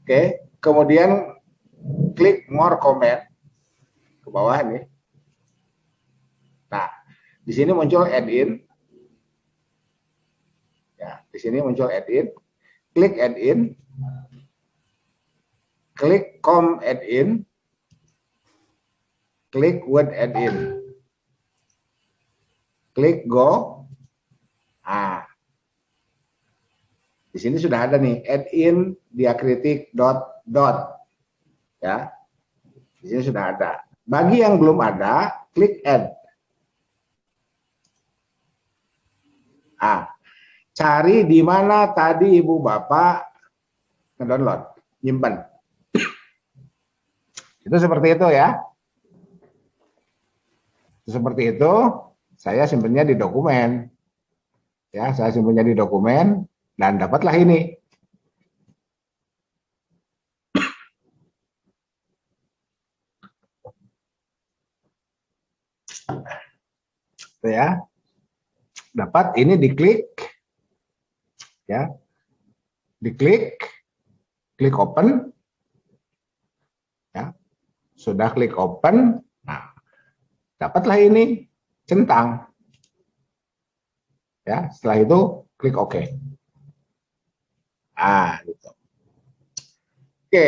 Oke, kemudian klik more comment ke bawah ini. Nah, di sini muncul add-in. Ya, di sini muncul add-in. Klik add-in. Klik com add-in. Klik word add-in. Klik go. Di sini sudah ada nih add-in diakritik dot. Ya. Di sini sudah ada. Bagi yang belum ada, klik add. Cari di mana tadi Ibu Bapak ngedownload, nyimpen. Itu seperti itu ya. Seperti itu, saya simpennya di dokumen. Ya, saya simpennya di dokumen dan dapatlah ini. Itu ya. Dapat ini diklik. Ya. Diklik, klik open. Ya. Sudah klik open. Nah, dapatlah ini centang. Ya, setelah itu klik OK. Gitu. Oke,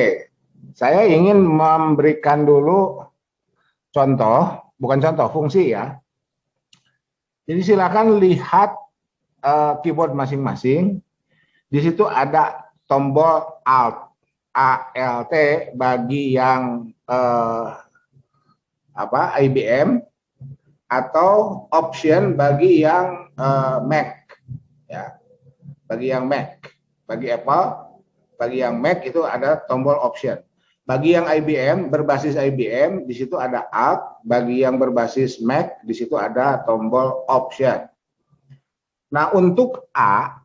saya ingin memberikan dulu contoh, bukan contoh, fungsi ya. Jadi silakan lihat keyboard masing-masing. Di situ ada tombol Alt, ALT bagi yang IBM, atau Option bagi yang Mac. Ya, bagi yang Mac, bagi Apple, bagi yang Mac itu ada tombol Option. Bagi yang IBM, berbasis IBM, di situ ada Alt. Bagi yang berbasis Mac, di situ ada tombol Option. Nah, untuk A,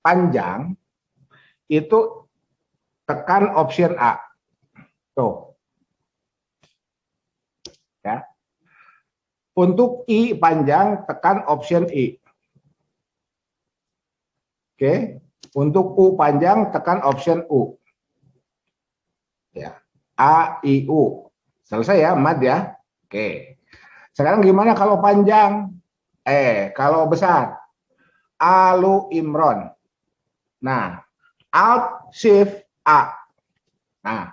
panjang, itu tekan Option A. Tuh. Ya. Untuk I panjang, tekan Option I. Oke. Untuk U panjang, tekan Option U. Ya, A, I, U. Selesai ya, mad ya. Oke. Sekarang gimana kalau panjang? Kalau besar? Alu Imron. Nah, Alt, Shift, A. Nah,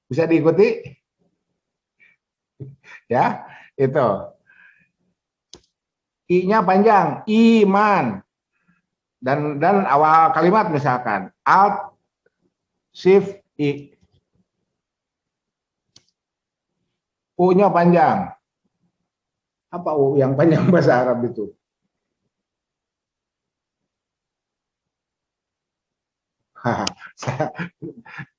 bisa diikuti? Ya, itu. I-nya panjang, iman. Dan awal kalimat misalkan, Alt, Shift, I. U-nya panjang. Apa U yang panjang bahasa Arab itu?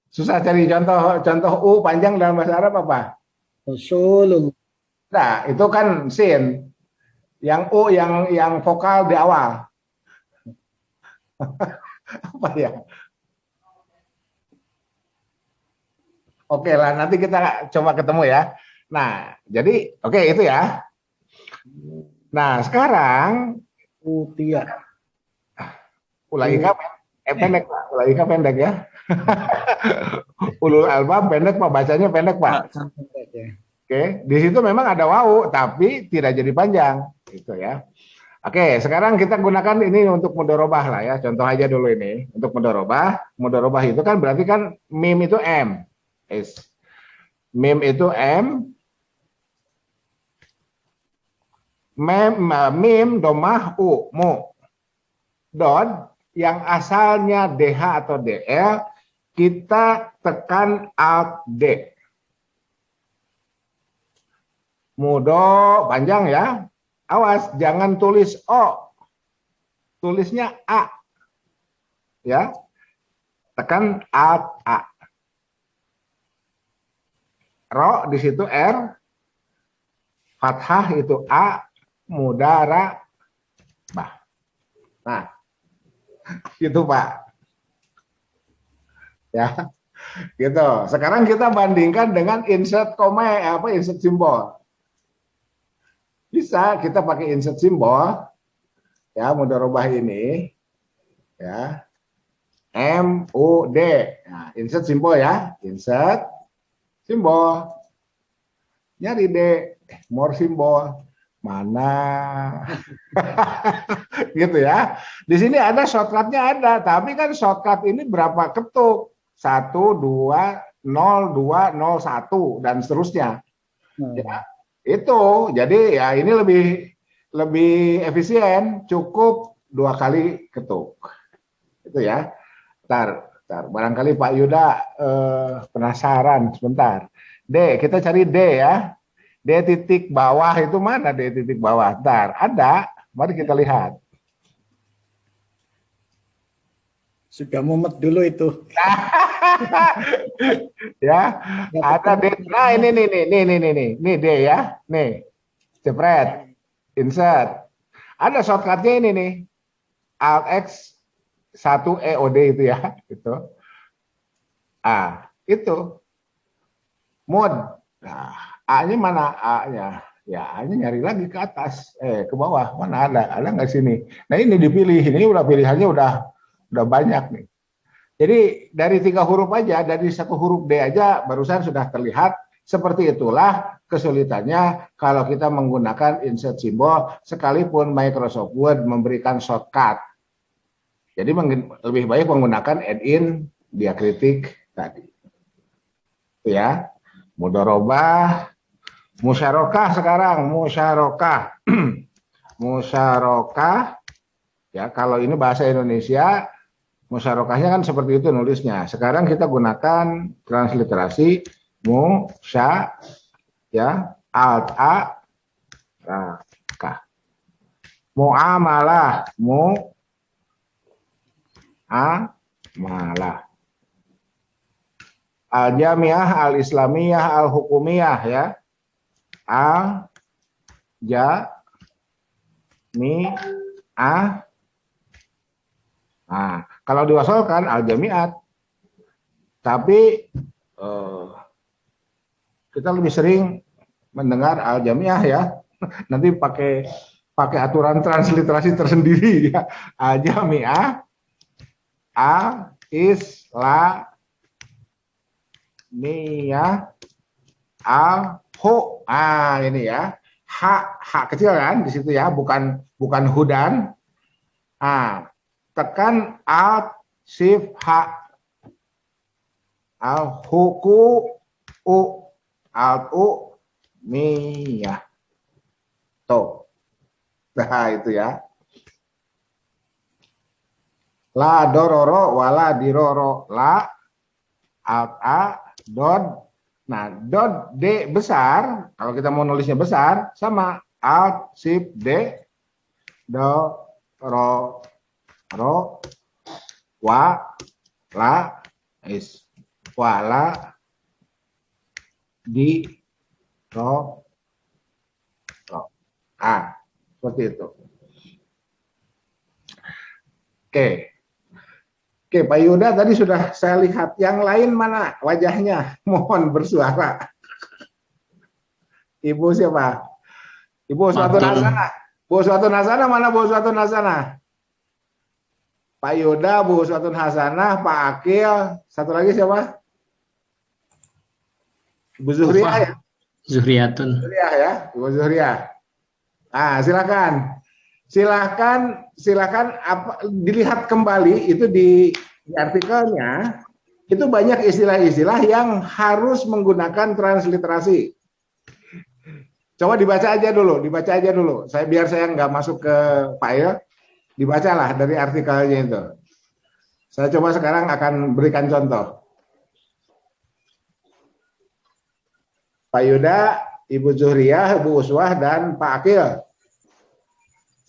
Susah cari contoh U panjang dalam bahasa Arab apa? Rasulullah. Nah, itu kan sin. Yang U yang vokal di awal. Apa ya? Oke lah, nanti kita coba ketemu ya. Nah, jadi oke itu ya. Nah, sekarang Utia. Ulaika pendek, Pak. Ulaika pendek ya. Ulul albab pendek, Pak. Bacanya pendek, Pak. Pendek ya. Oke, di situ memang ada wau, tapi tidak jadi panjang, gitu ya. Oke, sekarang kita gunakan ini untuk mudorobah lah ya. Contoh aja dulu ini untuk mudorobah. Mudorobah itu kan berarti kan mim itu m, is mim itu m, mim domah u mu, dot yang asalnya dh atau dl kita tekan alt d. Mudo panjang ya. Awas jangan tulis O. Tulisnya A. Ya. Tekan Alt A. Ro di situ R. Fathah itu A. Mudara bah. Nah, gitu Pak. Ya. Gitu. Sekarang kita bandingkan dengan insert koma insert simbol. Bisa kita pakai insert simbol ya, mudharabah ini ya, M U D. Nah, insert simbol ya, insert simbol. Nyari D, more simbol. Mana? Gitu ya. Di sini ada shortcutnya ada, tapi kan shortcut ini berapa ketuk? 1 2 0 2 0 1 dan seterusnya. Ya. Itu jadi ya ini lebih efisien, cukup 2 kali ketuk itu ya. Ntar barangkali Pak Yuda penasaran sebentar. D, kita cari D ya. D titik bawah itu mana? D titik bawah. Ntar ada, mari kita lihat. Sudah mumet dulu itu. Ya, ada D. Nah ini D ya, nih, jepret, insert. Ada shortcutnya ini nih, Alt X 1 EOD itu ya, itu. Itu mode. Nah, A-nya mana A-nya? Ya, A-nya nyari lagi ke atas, ke bawah, mana ada nggak sini? Nah ini dipilih, ini udah pilihannya udah banyak nih. Jadi dari 3 huruf aja, dari 1 huruf D aja barusan sudah terlihat. Seperti itulah kesulitannya kalau kita menggunakan insert simbol, sekalipun Microsoft Word memberikan shortcut. Jadi lebih baik menggunakan add-in diakritik tadi. Itu ya. Mudharabah, musyarakah sekarang, musyarakah. Musyarakah ya, kalau ini bahasa Indonesia musyarakahnya kan seperti itu nulisnya. Sekarang kita gunakan transliterasi musya ya, alt a rakah. Muamalah, muamalah. Al-jamiah, al-islamiyah, al-hukumiyah ya. Al-jamiah. Nah, kalau diwasalkan al-jamiat. Tapi kita lebih sering mendengar al-jamiah ya. Nanti pakai aturan transliterasi tersendiri ya. Al-jamiah, al-islamiyah, al-hu. Ini ya. H kecil kan di situ ya, bukan hudan. Tekan alt shift H, al huku u, alt u miyah. Tuh. Nah, itu ya. La dororo wala diroro, la alt a dot. Nah, dot D besar, kalau kita mau nulisnya besar, sama alt shift D, do ro wa la is wala di ro Seperti itu. Oke. Oke, Pak Yuda tadi sudah saya lihat. Yang lain mana wajahnya? Mohon bersuara. Ibu siapa? Ibu Suatu Nasana. Bu Suatu Nasana mana Bu Suatu Nasana? Pak Yuda, Bu Suatu Hasanah, Pak Akil, satu lagi siapa? Ibu Zuhriah ya? Zuhriatun. Zuhriah ya, Ibu Zuhriah. Silakan. Silakan dilihat kembali itu di artikelnya, itu banyak istilah-istilah yang harus menggunakan transliterasi. Coba dibaca aja dulu. Biar saya nggak masuk ke file. Dibacalah dari artikelnya itu. Saya coba sekarang akan berikan contoh. Pak Yuda, Ibu Zuhriah, Ibu Uswah, dan Pak Akil.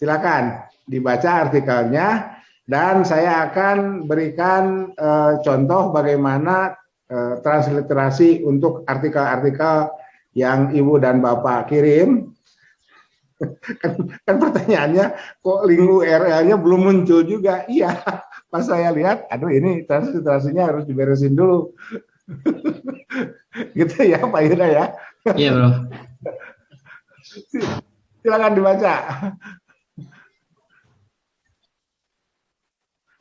Silakan dibaca artikelnya dan saya akan berikan contoh bagaimana transliterasi untuk artikel-artikel yang Ibu dan Bapak kirim. Kan pertanyaannya kok link URL-nya belum muncul juga. Iya, pas saya lihat, aduh ini transliterasinya harus diberesin dulu. Gitu ya Pak Yuda ya. Iya bro. Silakan dibaca.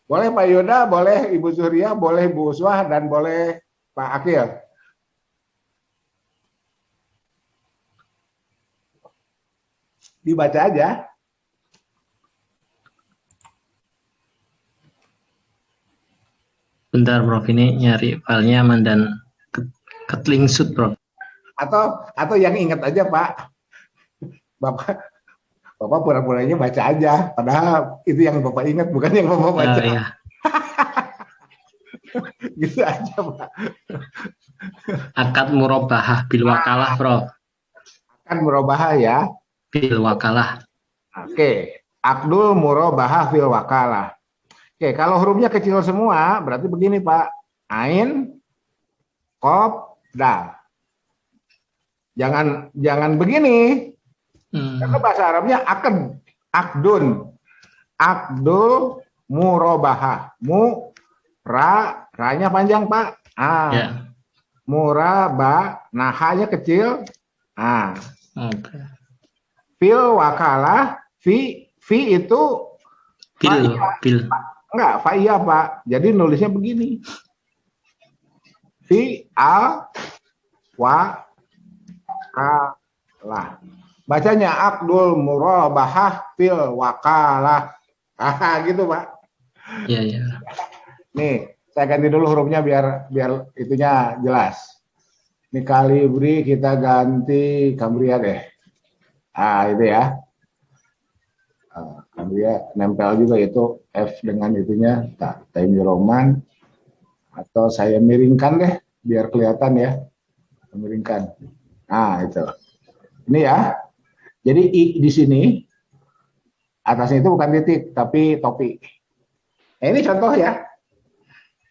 Boleh Pak Yuda, boleh Ibu Zuhriah, boleh Bu Uswah, dan boleh Pak Akil. Dibaca aja. Bentar bro, ini nyari filenya aman dan ketlingsut bro. Atau yang ingat aja Pak. Bapak pura-puranya baca aja. Padahal itu yang Bapak ingat, bukan yang Bapak baca. Iya. Gitu aja Pak. Akad murabahah bil wakalah bro. Akan merubah ya. Bil wakalah. Oke. Akdul murabahah fil wakalah. Oke, kalau hurufnya kecil semua, berarti begini Pak. Ain, Qaf, Dal. Jangan begini. Karena bahasa Arabnya akdun. Akdul murabahah. Ra-nya panjang Pak. Ya. Murabah, nah ha-nya kecil. Okay. Fil wakalah, fi itu Bil. enggak, faiyah Pak. Jadi nulisnya begini. Fi al wakalah. Bacanya akdul murabahah fil wakalah. Gitu Pak. Iya, iya. Nih, saya ganti dulu hurufnya biar itunya jelas. Ini Kalibri kita ganti Cambria deh. Itu ya. Cambria nempel juga itu F dengan itunya. Time New Roman. Atau saya miringkan deh biar kelihatan ya. Miringkan. Itu. Ini ya. Jadi I di sini atasnya itu bukan titik tapi topi. Ini contoh ya.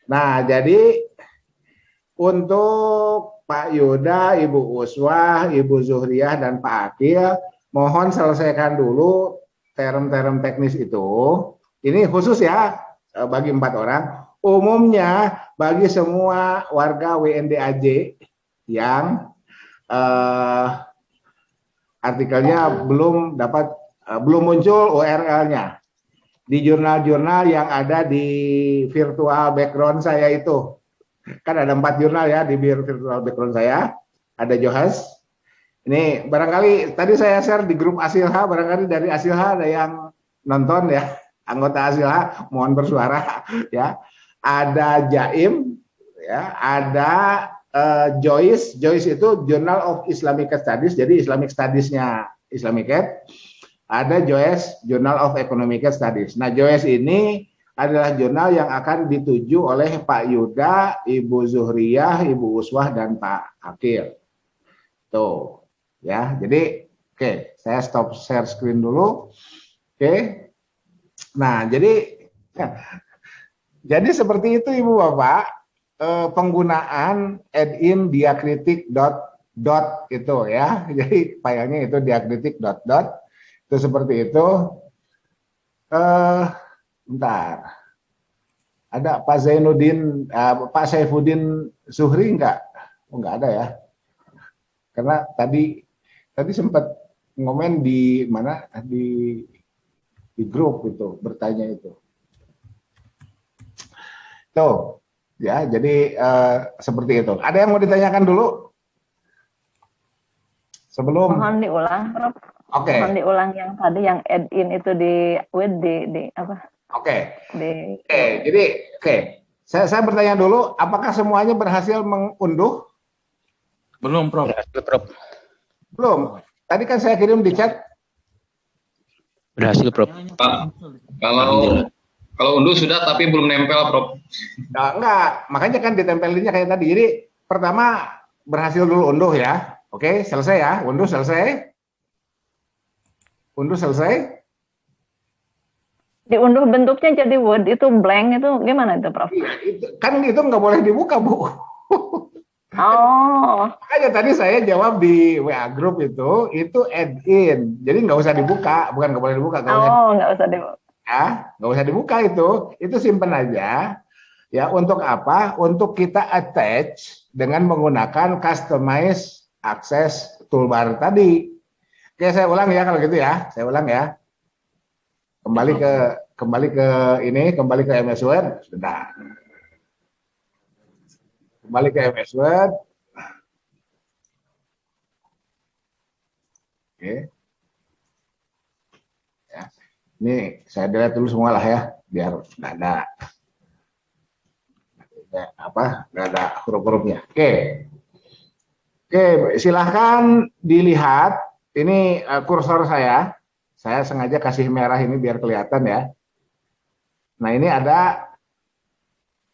Nah, jadi untuk Pak Yuda, Ibu Uswah, Ibu Zuhriah, dan Pak Akil, mohon selesaikan dulu term-term teknis itu. Ini khusus ya bagi 4 orang. Umumnya bagi semua warga WNDAJ yang artikelnya belum muncul URL-nya. Di jurnal-jurnal yang ada di virtual background saya itu. Kan ada 4 jurnal ya di virtual background saya. Ada Johas. Ini barangkali tadi saya share di grup Asilha, barangkali dari Asilha ada yang nonton ya. Anggota Asilha, mohon bersuara ya. Ada Jaim, ya. Ada Joyce. Joyce itu Journal of Islamic Studies, jadi Islamic Studies-nya Islamic Ed. Ada Joyce Journal of Economic Studies. Nah, Joyce ini adalah jurnal yang akan dituju oleh Pak Yuda, Ibu Zuhriah, Ibu Uswah, dan Pak Akil. Tuh, ya. Jadi, oke, saya stop share screen dulu. Oke. Nah, jadi seperti itu Ibu Bapak, penggunaan add-in diakritik dot itu ya. Jadi filenya itu diakritik dot. Itu seperti itu. Bentar. Ada Pak Zainuddin, Pak Saifuddin Zuhri enggak? Oh, enggak ada ya. Karena tadi sempat ngomen di mana di grup itu bertanya itu. Tuh, ya. Jadi seperti itu. Ada yang mau ditanyakan dulu? Sebelum. Mohon diulang, Prof. Oke. Mohon diulang yang tadi yang add in itu di di apa? Oke. Di Jadi Saya bertanya dulu, apakah semuanya berhasil mengunduh? Belum, Prof. Berhasil, Prof. Belum. Tadi kan saya kirim di chat. Berhasil, Prof. Pak, kalau unduh sudah tapi belum nempel, Prof. Nah, enggak, makanya kan ditempelinnya kayak tadi. Jadi pertama berhasil dulu unduh ya. Oke, selesai ya. Unduh selesai. Unduh selesai. diunduh bentuknya jadi Word itu blank itu gimana itu, Prof? Iya, itu nggak boleh dibuka, Bu. Oh, Makanya tadi saya jawab di WA group itu add in. Jadi nggak usah dibuka, bukan nggak boleh dibuka. nggak usah di. Ya, nggak usah dibuka itu simpen aja. Ya, untuk apa? Untuk kita attach dengan menggunakan customize access toolbar tadi. Oke, saya ulang ya kalau gitu ya. Saya ulang ya. Kembali ke MS Word. Sudah. Kembali ke MS Word. Oke. Ya. Ini saya delete dulu semua lah ya, biar nggak ada huruf-hurufnya. Oke, silahkan dilihat. Ini kursor saya. Saya sengaja kasih merah ini biar kelihatan ya. Nah, ini ada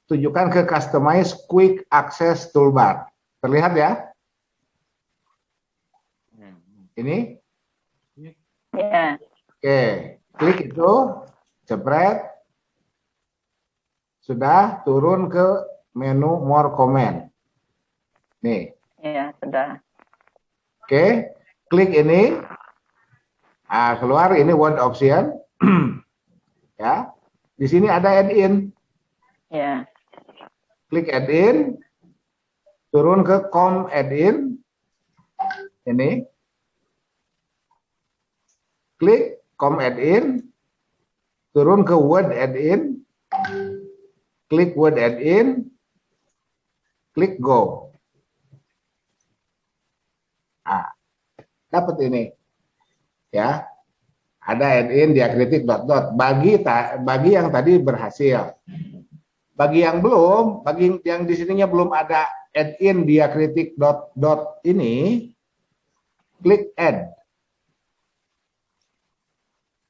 tujukan ke Customize Quick Access Toolbar. Terlihat ya? Ini? Ya. Oke, klik itu, jepret. Sudah turun ke menu More Comment. Nih. Iya, sudah. Oke, klik ini. Nah, keluar ini Word Option. Ya. Di sini ada add-in. Ya. Klik add-in. Turun ke Com add-in. Ini. Klik Com add-in. Turun ke Word add-in. Klik Word add-in. Klik Go. Nah, dapat ini. Ya, ada add-in diakritik dot. Bagi yang tadi berhasil. Bagi yang belum, bagi yang di sininya belum ada add-in diakritik dot ini, klik add.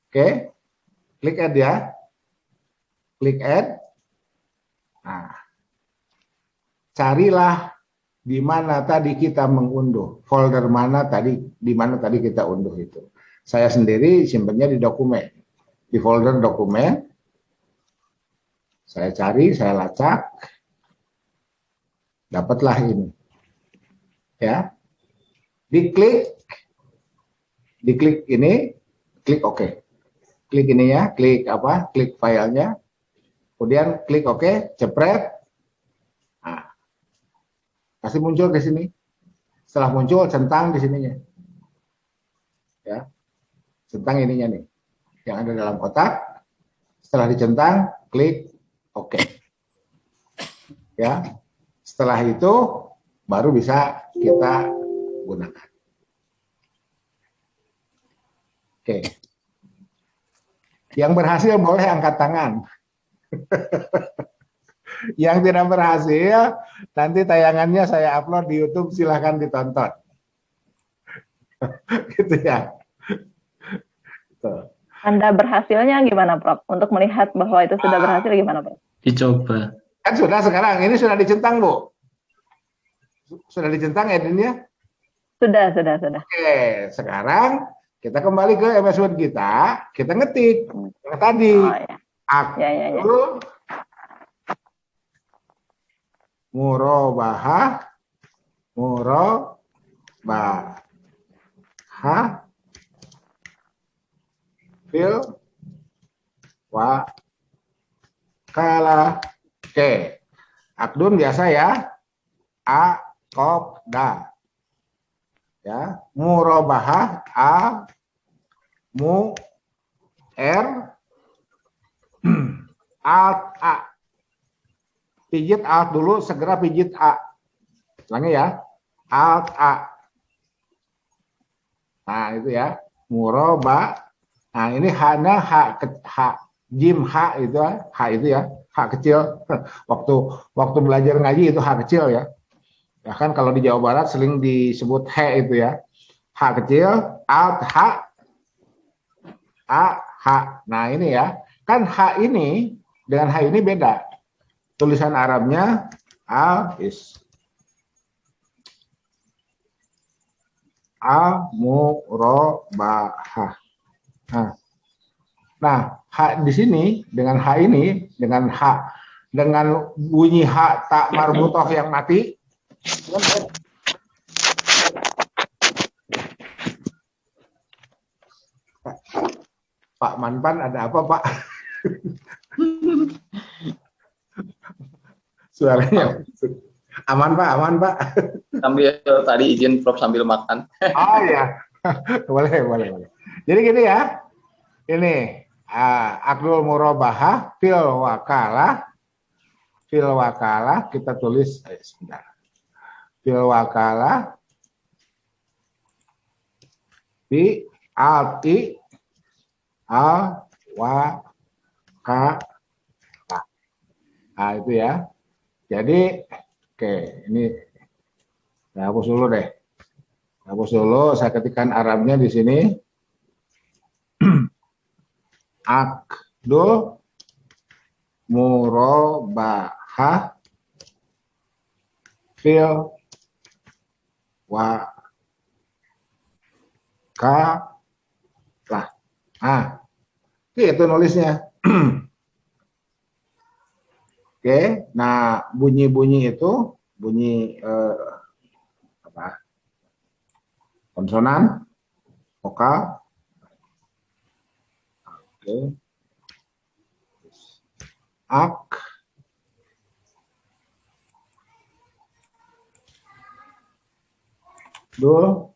Oke, klik add ya. Klik add. Nah, carilah di mana tadi kita mengunduh, folder mana tadi, di mana tadi kita unduh itu. Saya sendiri simpennya di dokumen, di folder dokumen. Saya cari, saya lacak, dapatlah ini. Ya, diklik ini, klik OK. Klik ini ya, klik apa? Klik filenya, kemudian klik OK, jepret. Nah, pasti muncul di sini. Setelah muncul, centang di sininya. Ya. Centang ininya nih, yang ada dalam kotak. Setelah dicentang, klik OK. Ya, setelah itu baru bisa kita gunakan. Oke. Yang berhasil boleh angkat tangan. Yang tidak berhasil, nanti tayangannya saya upload di YouTube, silahkan ditonton. Gitu ya. Anda berhasilnya gimana, Prof? Untuk melihat bahwa itu sudah berhasil gimana, Prof? Dicoba. Kan sudah sekarang, ini sudah dicentang, Bu. Sudah dicentang add-in-nya? Sudah. Oke, sekarang kita kembali ke MS Word kita ngetik yang tadi. Oh, ya. Aktul murabahah fil wakalah. Oke, akdun biasa ya, aqda. Ya, murabahah mu r alt a. Pijit alt dulu, segera pijit a. Ulangi ya, alt a. Nah itu ya, murabah. Nah ini hana jim h itu ya, h kecil. Waktu belajar ngaji itu h kecil ya. Ya kan kalau di Jawa Barat sering disebut he itu ya. H kecil, alt h, a h. Nah ini ya, kan h ini dengan h ini beda. Tulisan Arabnya al-murabahah. Nah, h di sini dengan h ini dengan bunyi h tak marbutoh yang mati. Pak Manpan ada apa Pak? Suaranya aman Pak. Sambil tadi izin Prof sambil makan. Oh ya, boleh. Jadi gini ya, ini akdul murabahah fil wakalah kita tulis sebentar. Fil wakalah fi alti al wakalah. Nah itu ya. Jadi oke, ini saya hapus dulu deh. Saya ketikkan Arabnya di sini. Akdul murabahah fil wakalah. Nah, itu nulisnya. Oke, nah bunyi-bunyi itu bunyi konsonan, vokal. Oke. Ak, dul,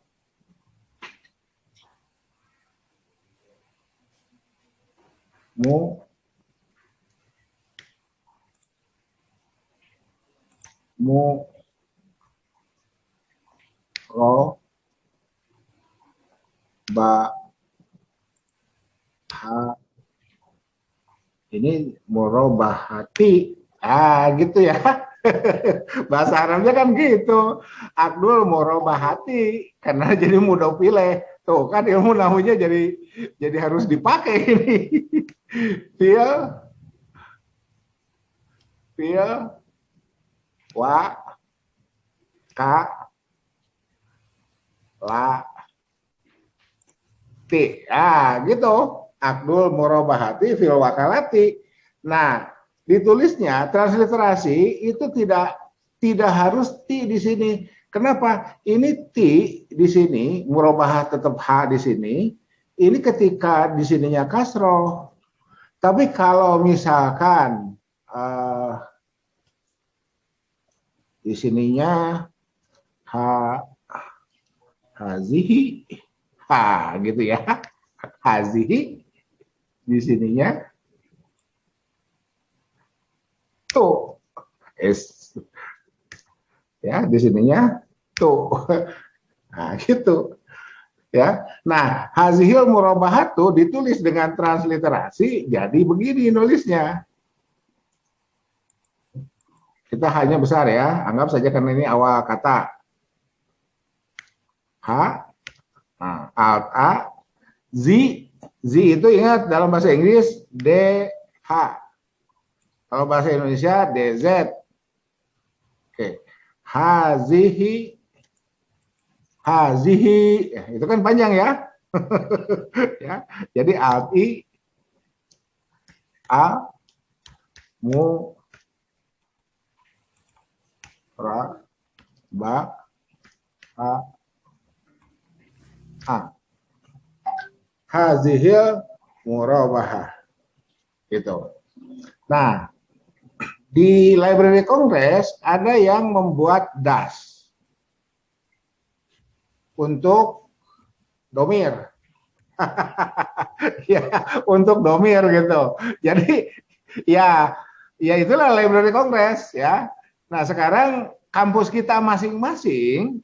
ini murabahati. Gitu ya. Bahasa Arabnya kan gitu. Akdul murabahati karena jadi mudah pilih. Tuh kan ilmu nahunya jadi harus dipakai ini. Fil wa ka la ti. Gitu. Akdul murabahati fil wakalati. Nah, ditulisnya transliterasi itu tidak harus ti di sini. Kenapa? Ini ti di sini, murabahah tetap h di sini. Ini ketika di sininya kasroh. Tapi kalau misalkan di sininya hazihi, gitu ya. Hazihi di sininya tuh, ya di sininya tuh, nah gitu ya. Nah hazihil murabahatu ditulis dengan transliterasi jadi begini nulisnya. Kita hanya besar ya, anggap saja karena ini awal kata alt a, Z itu ingat dalam bahasa Inggris DH. Kalau bahasa Indonesia DZ. Oke. Hazihi. Ya, itu kan panjang ya. Ya. Jadi alti a mu ra ba a hazihil murabahah. Gitu. Nah, di Library Congress ada yang membuat DAS untuk domir. Ya, untuk domir gitu. Jadi ya itulah Library Congress ya. Nah, sekarang kampus kita masing-masing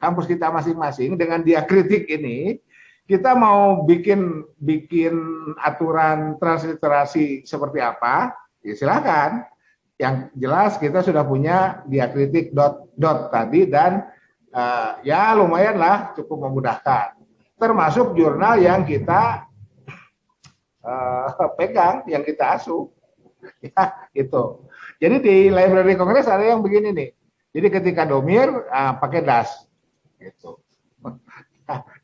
dengan diakritik ini, kita mau bikin aturan transliterasi seperti apa? Ya silakan. Yang jelas kita sudah punya diakritik dot tadi dan ya lumayan lah, cukup memudahkan. Termasuk jurnal yang kita pegang, yang kita asuh. Ya, itu. Jadi di Library Congress ada yang begini nih. Jadi ketika domir pakai das, gitu.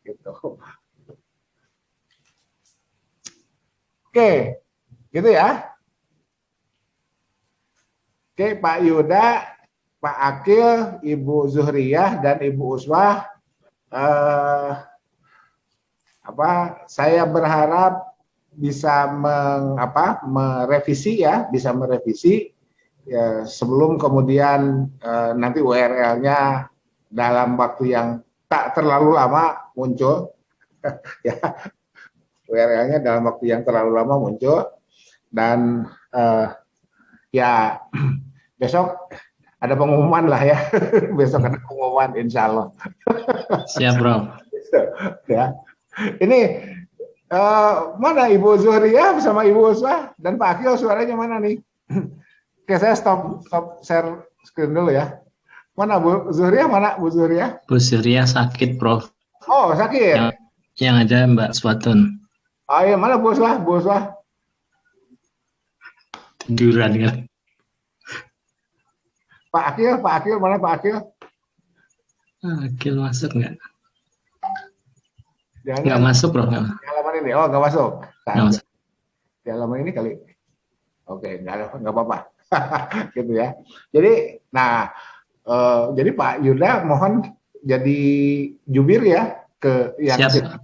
Gitu. Oke, gitu ya. Oke, Pak Yuda, Pak Akil, Ibu Zuhriyah dan Ibu Uswah, saya berharap bisa merevisi ya, ya, sebelum kemudian nanti URL-nya dalam waktu yang tak terlalu lama muncul. Ya, URL-nya dalam waktu yang terlalu lama muncul dan ya besok ada pengumuman lah ya. Besok ada pengumuman insya Allah. Siap, Bro. Ya. Ini mana Ibu Zuhriyah sama Ibu Uswah dan Pak Akil, suaranya mana nih? Oke, saya stop share screen dulu ya. Mana Bu Zuhriyah? Mana Bu Zuhriyah? Bu Surya sakit, Prof. Oh, sakit. Yang ada Mbak Swatun. Oh iya, mana Bu Uswah? Bu Uswah? Tiduran kan. Pak Akil, mana Pak Akil? Akil masuk nggak? Jangan Nggak masuk, Bro. di halaman ini. Oh, nggak masuk. Nggak masuk. Di halaman ini kali. Oke, nggak apa-apa. Gitu ya. Jadi, nah, jadi Pak Yuda mohon jadi jubir ya ke yang Siap.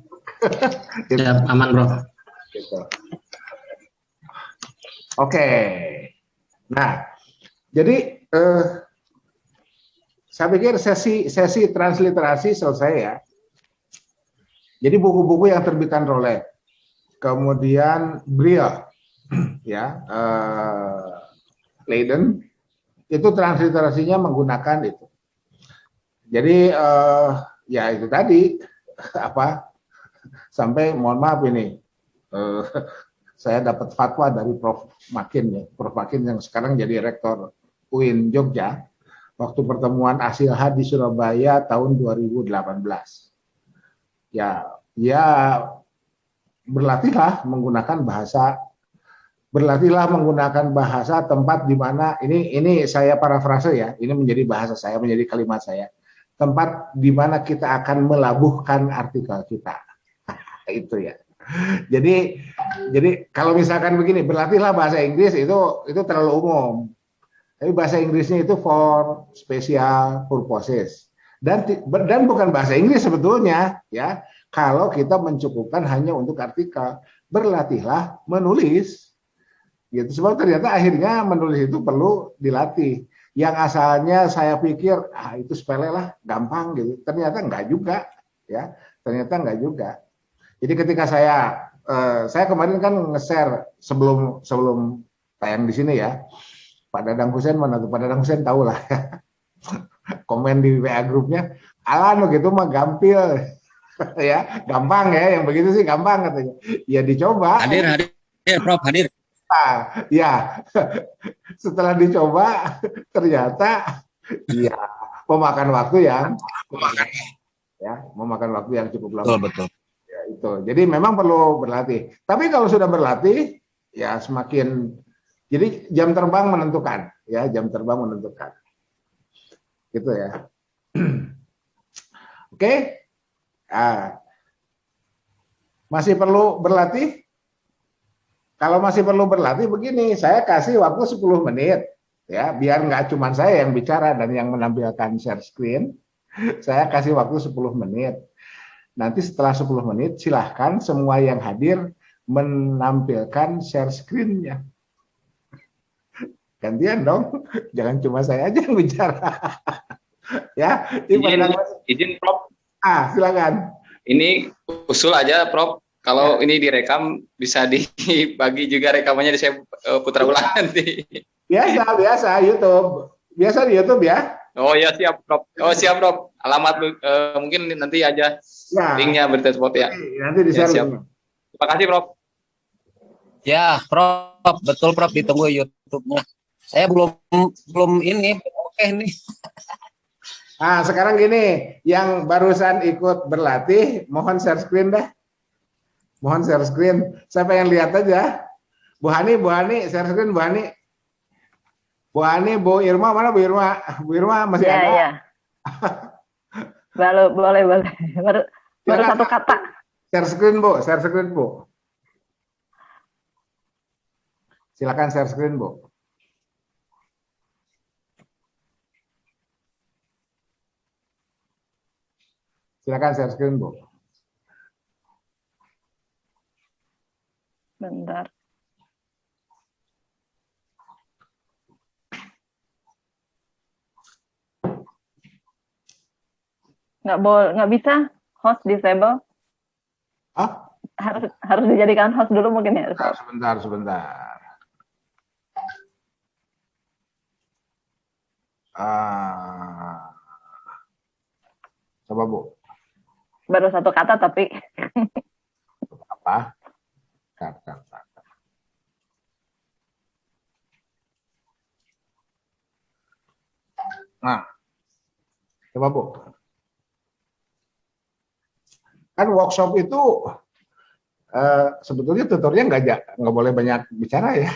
Siap, aman, Bro. Gitu. Oke. Nah, jadi saya pikir sesi transliterasi selesai ya. Jadi buku-buku yang terbitan Rolet, kemudian Brill, ya, Leiden, itu transliterasinya menggunakan itu. Jadi ya itu tadi sampai mohon maaf ini saya dapat fatwa dari Prof. Makin ya, Prof. Makin yang sekarang jadi rektor UIN Jogja waktu pertemuan Asilha di Surabaya tahun 2018. Ya berlatihlah menggunakan bahasa tempat di mana ini saya parafrase ya, ini menjadi bahasa saya, menjadi kalimat saya, tempat di mana kita akan melabuhkan artikel kita. Itu ya. Jadi kalau misalkan begini, berlatihlah bahasa Inggris itu terlalu umum. Tapi bahasa Inggrisnya itu for special purposes. Dan bukan bahasa Inggris sebetulnya ya. Kalau kita mencukupkan hanya untuk artikel, berlatihlah menulis. Gitu. Sebab ternyata akhirnya menulis itu perlu dilatih. Yang asalnya saya pikir itu sepele lah, gampang gitu. Ternyata enggak juga, ya. Ternyata enggak juga. Jadi ketika saya kemarin kan nge-share sebelum tayang di sini ya. Pak Dadang Husein mana tuh? Pak Dadang Husein tahu lah ya. Komen di WA grupnya, "Alah gitu mah gampil." Ya, gampang ya, yang begitu sih gampang katanya. Ya dicoba. Hadir, Prof, hadir. Ya, setelah dicoba ternyata ya memakan waktu yang cukup lama. Betul. Ya, itu. Jadi memang perlu berlatih. Tapi kalau sudah berlatih, ya semakin jadi jam terbang menentukan, ya jam terbang menentukan. Gitu ya. Oke. Masih perlu berlatih? Kalau masih perlu berlatih begini, saya kasih waktu 10 menit ya, biar nggak cuma saya yang bicara dan yang menampilkan share screen. Saya kasih waktu 10 menit. Nanti setelah 10 menit silahkan semua yang hadir menampilkan share screen-nya. Gantian dong, jangan cuma saya aja yang bicara. Ya, Izin Prof, silakan. ini usul aja Prof. Kalau ini direkam bisa dibagi juga rekamannya saya putar ulang nanti. Biasa YouTube. Biasa di YouTube ya. Oh ya siap Prof. Oh siap Prof. Alamat mungkin nanti aja linknya Berita Sport ya. Nanti di share. Siap. Terima kasih Prof. Ya, Prof, betul Prof, ditunggu YouTube-nya. Saya belum ini, oke nih. Nah, sekarang gini, yang barusan ikut berlatih, mohon share screen deh. Mohon share screen. Saya pengen lihat aja. Bu Hani, share screen Bu Hani. Bu Hani, Bu Irma, mana Bu Irma? Bu Irma masih ada? Iya. Boleh. Baru satu kata. Share screen Bu. Silakan share screen Bu. Silakan share screen Bu. Bentar. Nggak bisa host disable. Harus dijadikan host dulu mungkin ya. Sebentar. Coba Bu. Baru satu kata tapi Apa? Nah, coba Bu. Kan workshop itu sebetulnya tutornya nggak boleh banyak bicara ya.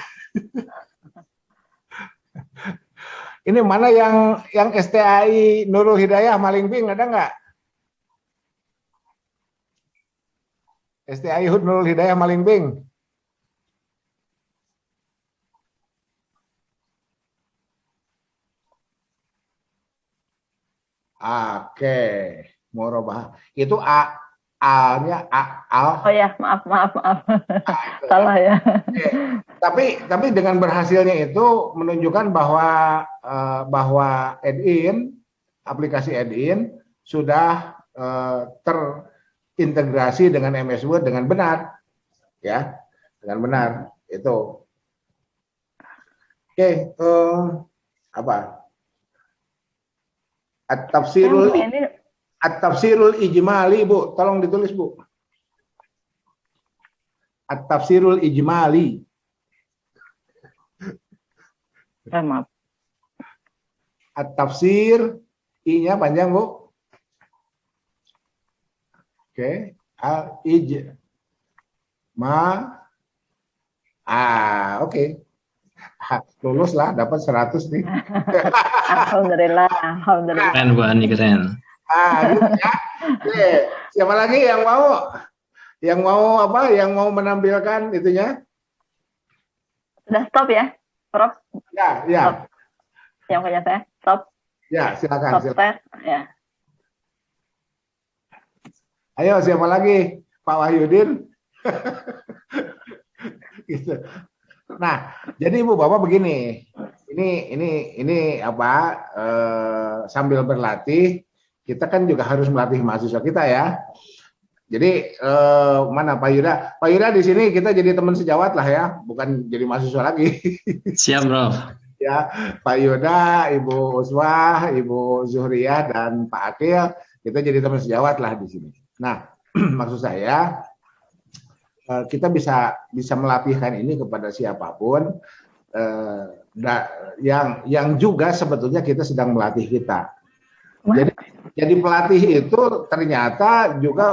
Ini mana yang STAI Nurul Hidayah Malingbing ada nggak? STAI Nurul Hidayah Malingbing. Oke, Morobah. Itu A-nya A. oh ya, maaf. Salah ya. Tapi dengan berhasilnya itu menunjukkan bahwa aplikasi add-in sudah terintegrasi dengan MS Word dengan benar, ya, dengan benar itu. Oke, apa? At-tafsirul ijmali Bu, tolong ditulis Bu. At-tafsirul ijmali. Maaf. At-tafsir, I-nya panjang Bu. Oke, oke. Lulus lah, dapat 100 nih. Alhamdulillah. Keren Bu Hani, keren. Gitu ya. Oke, siapa lagi yang mau? Yang mau menampilkan itunya? Sudah stop ya, Prof? Ya. Stop. Yang punya saya, stop. Ya, silakan. Tes, ya. Ayo, siapa lagi? Pak Wahyudin. Gitu. Nah, jadi Ibu Bapak begini. Ini apa? Sambil berlatih, kita kan juga harus melatih mahasiswa kita ya. Jadi mana Pak Yuda? Pak Yuda di sini kita jadi teman sejawat lah ya, bukan jadi mahasiswa lagi. Siap, Prof. Ya, Pak Yuda, Ibu Uswah, Ibu Zuhriyah dan Pak Akil, kita jadi teman sejawat lah di sini. Nah, maksud saya kita bisa melatihkan ini kepada siapapun yang juga sebetulnya kita sedang melatih kita. Jadi pelatih itu ternyata juga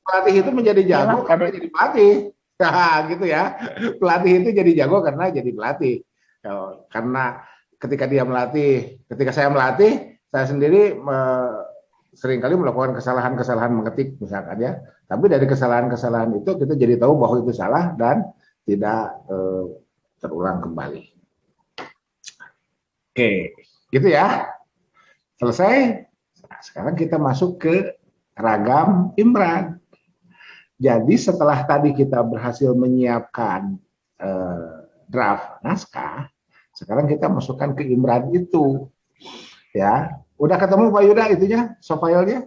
pelatih itu menjadi jago karena jadi pelatih. Nah, gitu ya. Pelatih itu jadi jago karena jadi pelatih. Karena ketika saya melatih, saya sendiri seringkali melakukan kesalahan-kesalahan mengetik misalkan ya. Tapi dari kesalahan-kesalahan itu kita jadi tahu bahwa itu salah dan tidak terulang kembali. Oke, gitu ya. Selesai. Nah, sekarang kita masuk ke ragam Imran. Jadi setelah tadi kita berhasil menyiapkan draft naskah, sekarang kita masukkan ke Imran itu, ya. Udah ketemu Pak Yuda itunya, softfile-nya?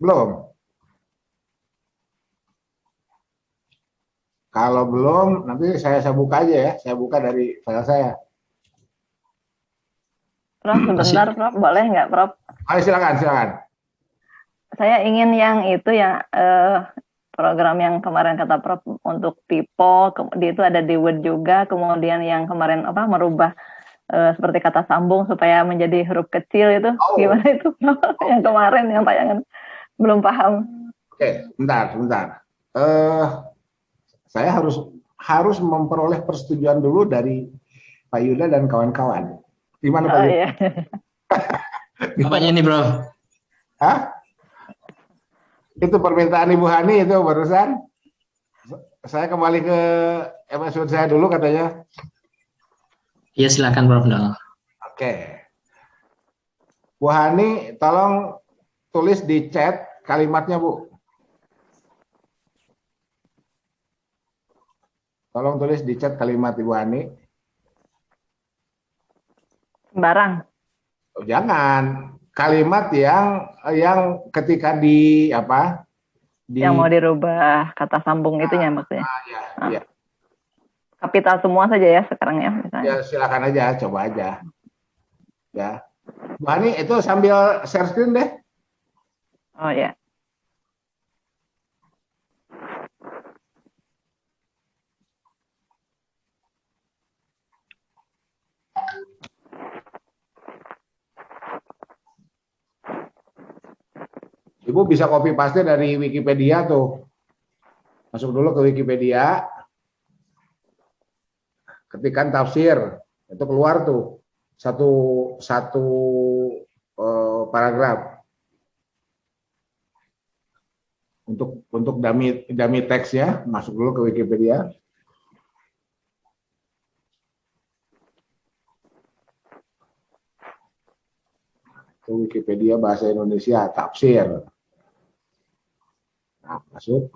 Belum. Kalau belum, nanti saya buka aja ya. Saya buka dari file saya. Prof, sebentar, Prof. Boleh nggak, Prof? Ayo silakan, silakan. Saya ingin yang itu ya, program yang kemarin kata Prof untuk typo, di itu ada di Word juga, kemudian yang kemarin apa merubah seperti kata sambung supaya menjadi huruf kecil itu, Oh. gimana itu Prof? Yang kemarin yang tayangan belum paham. Oke, bentar. Saya harus memperoleh persetujuan dulu dari Pak Yuda dan kawan-kawan. Gimana Pak Oh Yuda? iya. Apanya ini, Bro? Hah? Itu permintaan Ibu Hani itu barusan. Saya kembali ke episode saya dulu katanya. Iya, silakan, Prof. Dong. Oke. Bu Hani, tolong tulis di chat kalimatnya, Bu. Tolong tulis di chat kalimat Ibu Hani. Sembarang. Oh, jangan. Kalimat yang ketika di apa? Yang mau dirubah kata sambung itunya maksudnya. Ya, Kapital semua saja ya sekarang ya misalnya. ya silakan aja, coba aja. Ya. Bu Hani, itu sambil share screen deh. Oh ya. Ibu bisa copy paste dari Wikipedia tuh. Masuk dulu ke Wikipedia. Ketikkan tafsir. Itu keluar tuh satu satu paragraf. Untuk dummy teks ya, masuk dulu ke Wikipedia. Ke Wikipedia bahasa Indonesia tafsir. Nah, masuk.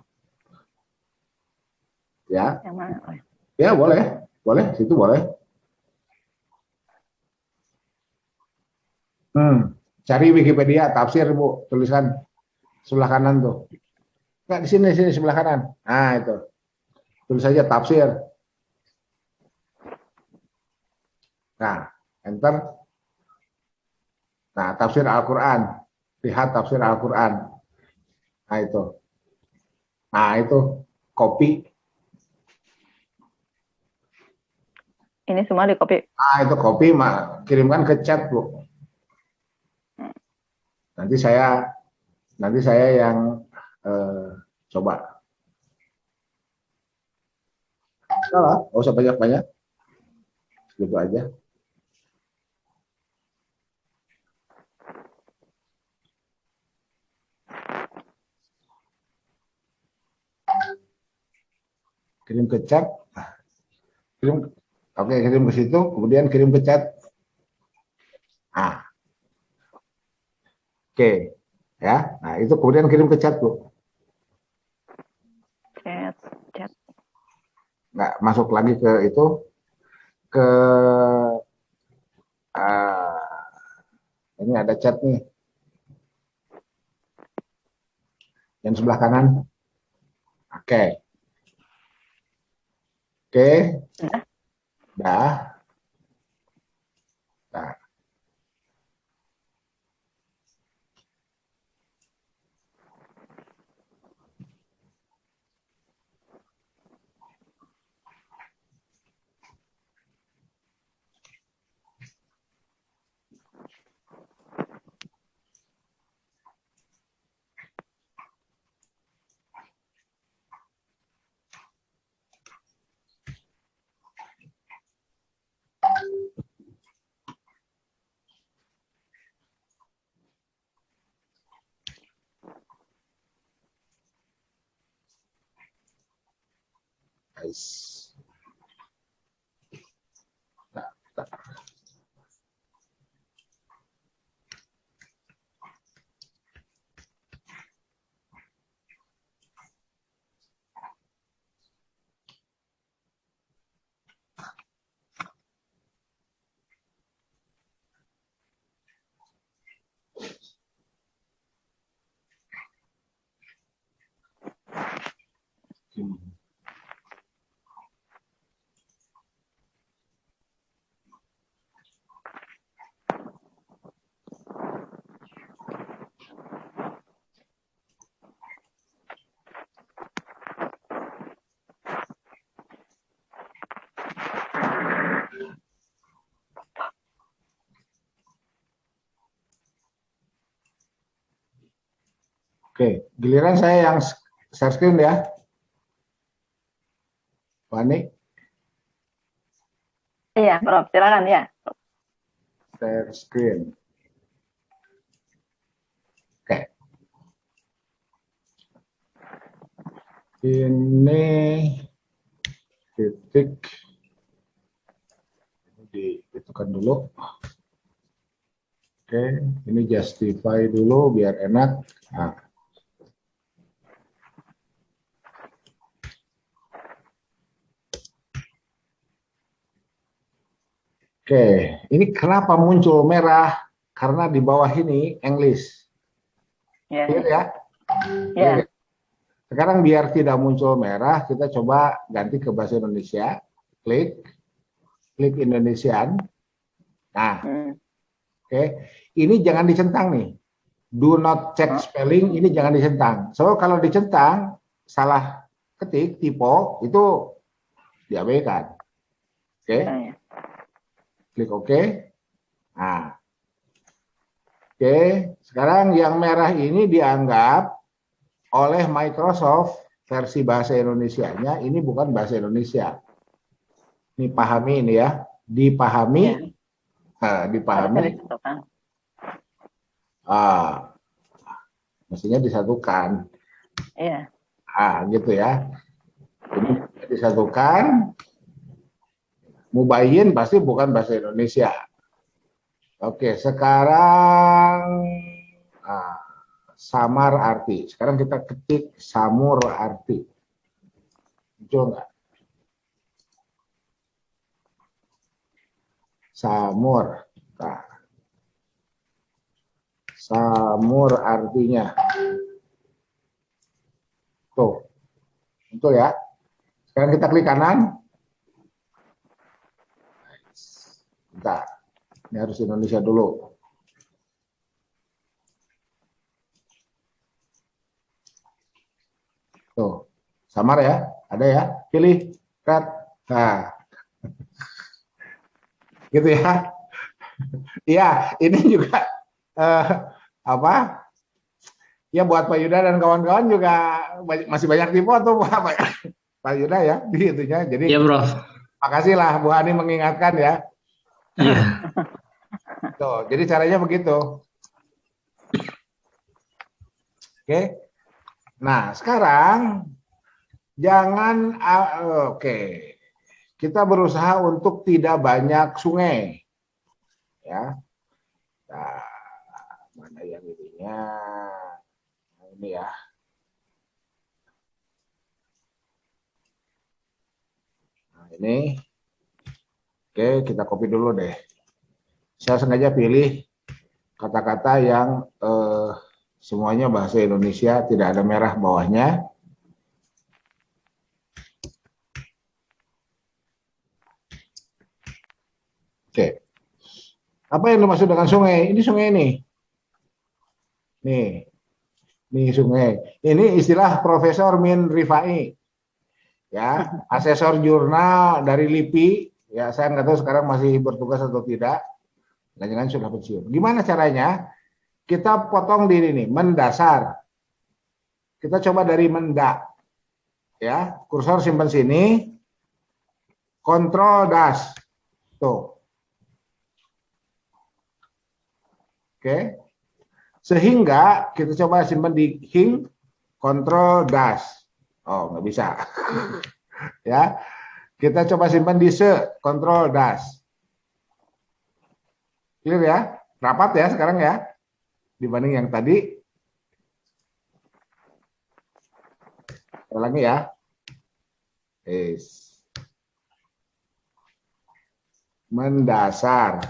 Ya. Yang mana? Oh, Ya, boleh, situ boleh. Cari Wikipedia tafsir, Bu, tulisan sebelah kanan tuh. Enggak, di sini sebelah kanan. Nah, itu. Tulis saja tafsir. Nah, enter. Nah, tafsir Al-Qur'an. Lihat tafsir Al-Qur'an. Nah, itu. Nah, itu copy. ini semua di copy. Nah, itu copy, kirimkan ke chat, Bu. Nanti saya yang coba. Salah, nggak usah banyak-banyak. Gitu aja. Kirim ke chat. Kirim ke situ, kemudian kirim ke chat. Nah, oke, ya. Nah, itu kemudian kirim ke chat, Bu. Chat. Nggak masuk lagi ke itu, ke ini ada chat nih. Yang sebelah kanan. Oke. Dah. Nah. Guys. Nah. Oke, giliran saya yang share screen ya. Fani, Iya, Prof. Silakan ya. share screen. Oke. Ini titik ditentukan dulu. Oke, ini justify dulu biar enak. Nah. Oke, ini kenapa muncul merah? Karena di bawah ini English. Ya. Clear ya? Ya. Clear. Sekarang biar tidak muncul merah, kita coba ganti ke bahasa Indonesia. Klik Indonesian. Nah, oke. Ini jangan dicentang nih. Do not check spelling, ini jangan dicentang. So, kalau dicentang, salah ketik, typo, itu diabaikan. Oke. Ya. Klik OK. Nah, oke. Sekarang yang merah ini dianggap oleh Microsoft versi bahasa Indonesianya ini bukan bahasa Indonesia. Ini pahami ini ya, dipahami, Ya. Harusnya dipahami. disatukan. Mestinya disatukan. Iya. Gitu ya. Ini disatukan. Mubayyin pasti bukan bahasa Indonesia. Oke, sekarang samar arti. Sekarang kita ketik samur arti. Muncul nggak? Samur. Nah. Samur artinya. Tuh. Betul ya? Sekarang kita klik kanan. Bentar. Ini harus Indonesia dulu. Tuh. Samar ya? Ada ya? Pilih. Red. Nah. Gitu ya. Iya, ini juga ya buat Pak Yuda dan kawan-kawan juga masih banyak tipe tuh Pak Yuda ya di itunya. Jadi Iya, Prof. makasih lah Bu Hani mengingatkan ya. Iya. Tuh, jadi caranya begitu. Oke. Nah, sekarang jangan oke. Kita berusaha untuk tidak banyak sungai. Ya. Nah, mana yang ininya? Nah, ini ya. Nah, ini. Oke, kita copy dulu deh. Saya sengaja pilih kata-kata yang semuanya bahasa Indonesia, tidak ada merah bawahnya. Oke. Apa yang dimaksud dengan sungai? Ini sungai ini. Nih sungai. Ini istilah Profesor Min Rifai. Ya, asesor jurnal dari LIPI. Ya, saya nggak tahu sekarang masih bertugas atau tidak. Jangan-jangan sudah pensiun. Gimana caranya? Kita potong di ini, mendasar. Kita coba dari mendak. Ya, kursor simpan sini. Kontrol das. Tuh. Oke. Sehingga kita coba simpan di hing, kontrol das. Oh, nggak bisa. Ya. Kita coba simpan di se, kontrol das. Clear ya? Rapat ya sekarang ya? Dibanding yang tadi. Ulangi ya. Mendasar.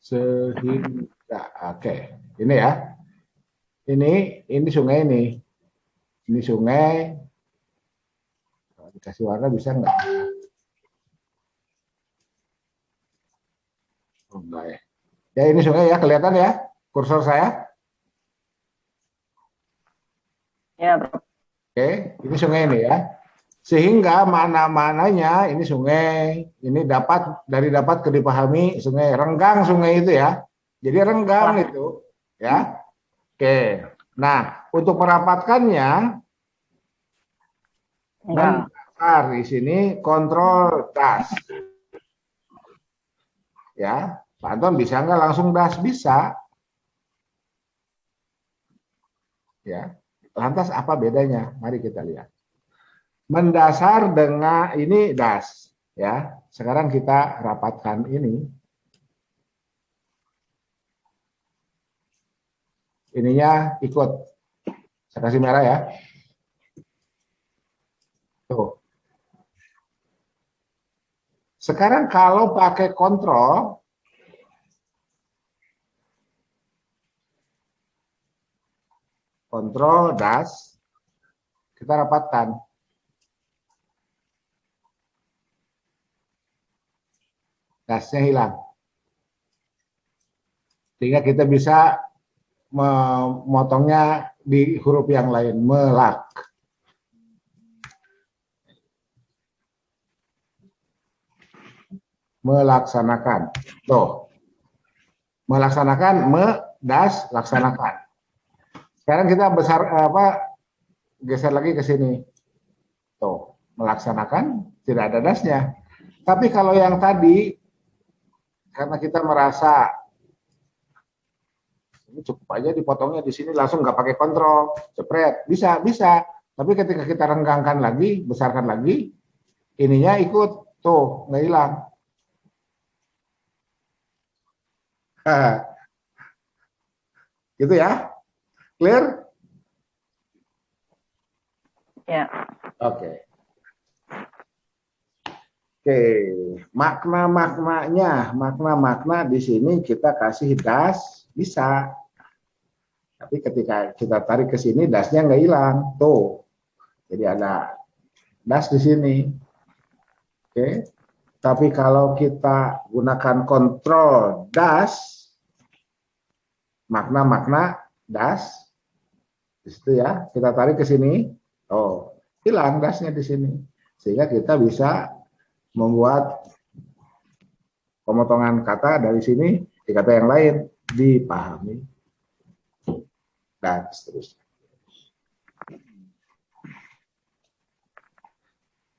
Sehingga, oke. Ini ya. Ini sungai ini. Ini sungai. Kalau dikasih warna bisa nggak? Oh, enggak ya. Ya ini sungai ya, kelihatan ya kursor saya. Ya, Prof. Oke, ini sungai ini ya. Sehingga mana-mananya ini sungai, ini dapat dipahami sungai, renggang sungai itu ya. Jadi renggang itu ya. Oke. Nah, untuk merapatkannya mendasar di sini kontrol das. Ya, Pak Anton bisa nggak langsung das? Bisa. Ya. Lantas apa bedanya? Mari kita lihat. Mendasar dengan ini das, ya. Sekarang kita rapatkan ini. Ininya ikut. Saya kasih merah ya. Tuh. Sekarang kalau pakai kontrol, das, kita rapatkan. Dasnya hilang. Sehingga kita bisa memotongnya di huruf yang lain, melak. Melaksanakan. Tuh. Melaksanakan, das, laksanakan. Sekarang kita geser lagi ke sini. Tuh, melaksanakan tidak ada dasnya. Tapi kalau yang tadi karena kita merasa ini cukup aja dipotongnya di sini langsung nggak pakai kontrol, jepret, bisa. Tapi ketika kita renggangkan lagi, besarkan lagi, ininya ikut, tuh nggak hilang. Gitu ya, clear? Ya. Oke. Oke, makna di sini kita kasih das bisa. Tapi ketika kita tarik ke sini dasnya nggak hilang, tuh. Jadi ada das di sini. Oke. Tapi kalau kita gunakan kontrol das, makna das di situ ya, kita tarik ke sini, oh hilang dasnya di sini, sehingga kita bisa membuat pemotongan kata dari sini di kata yang lain dipahami dan seterusnya.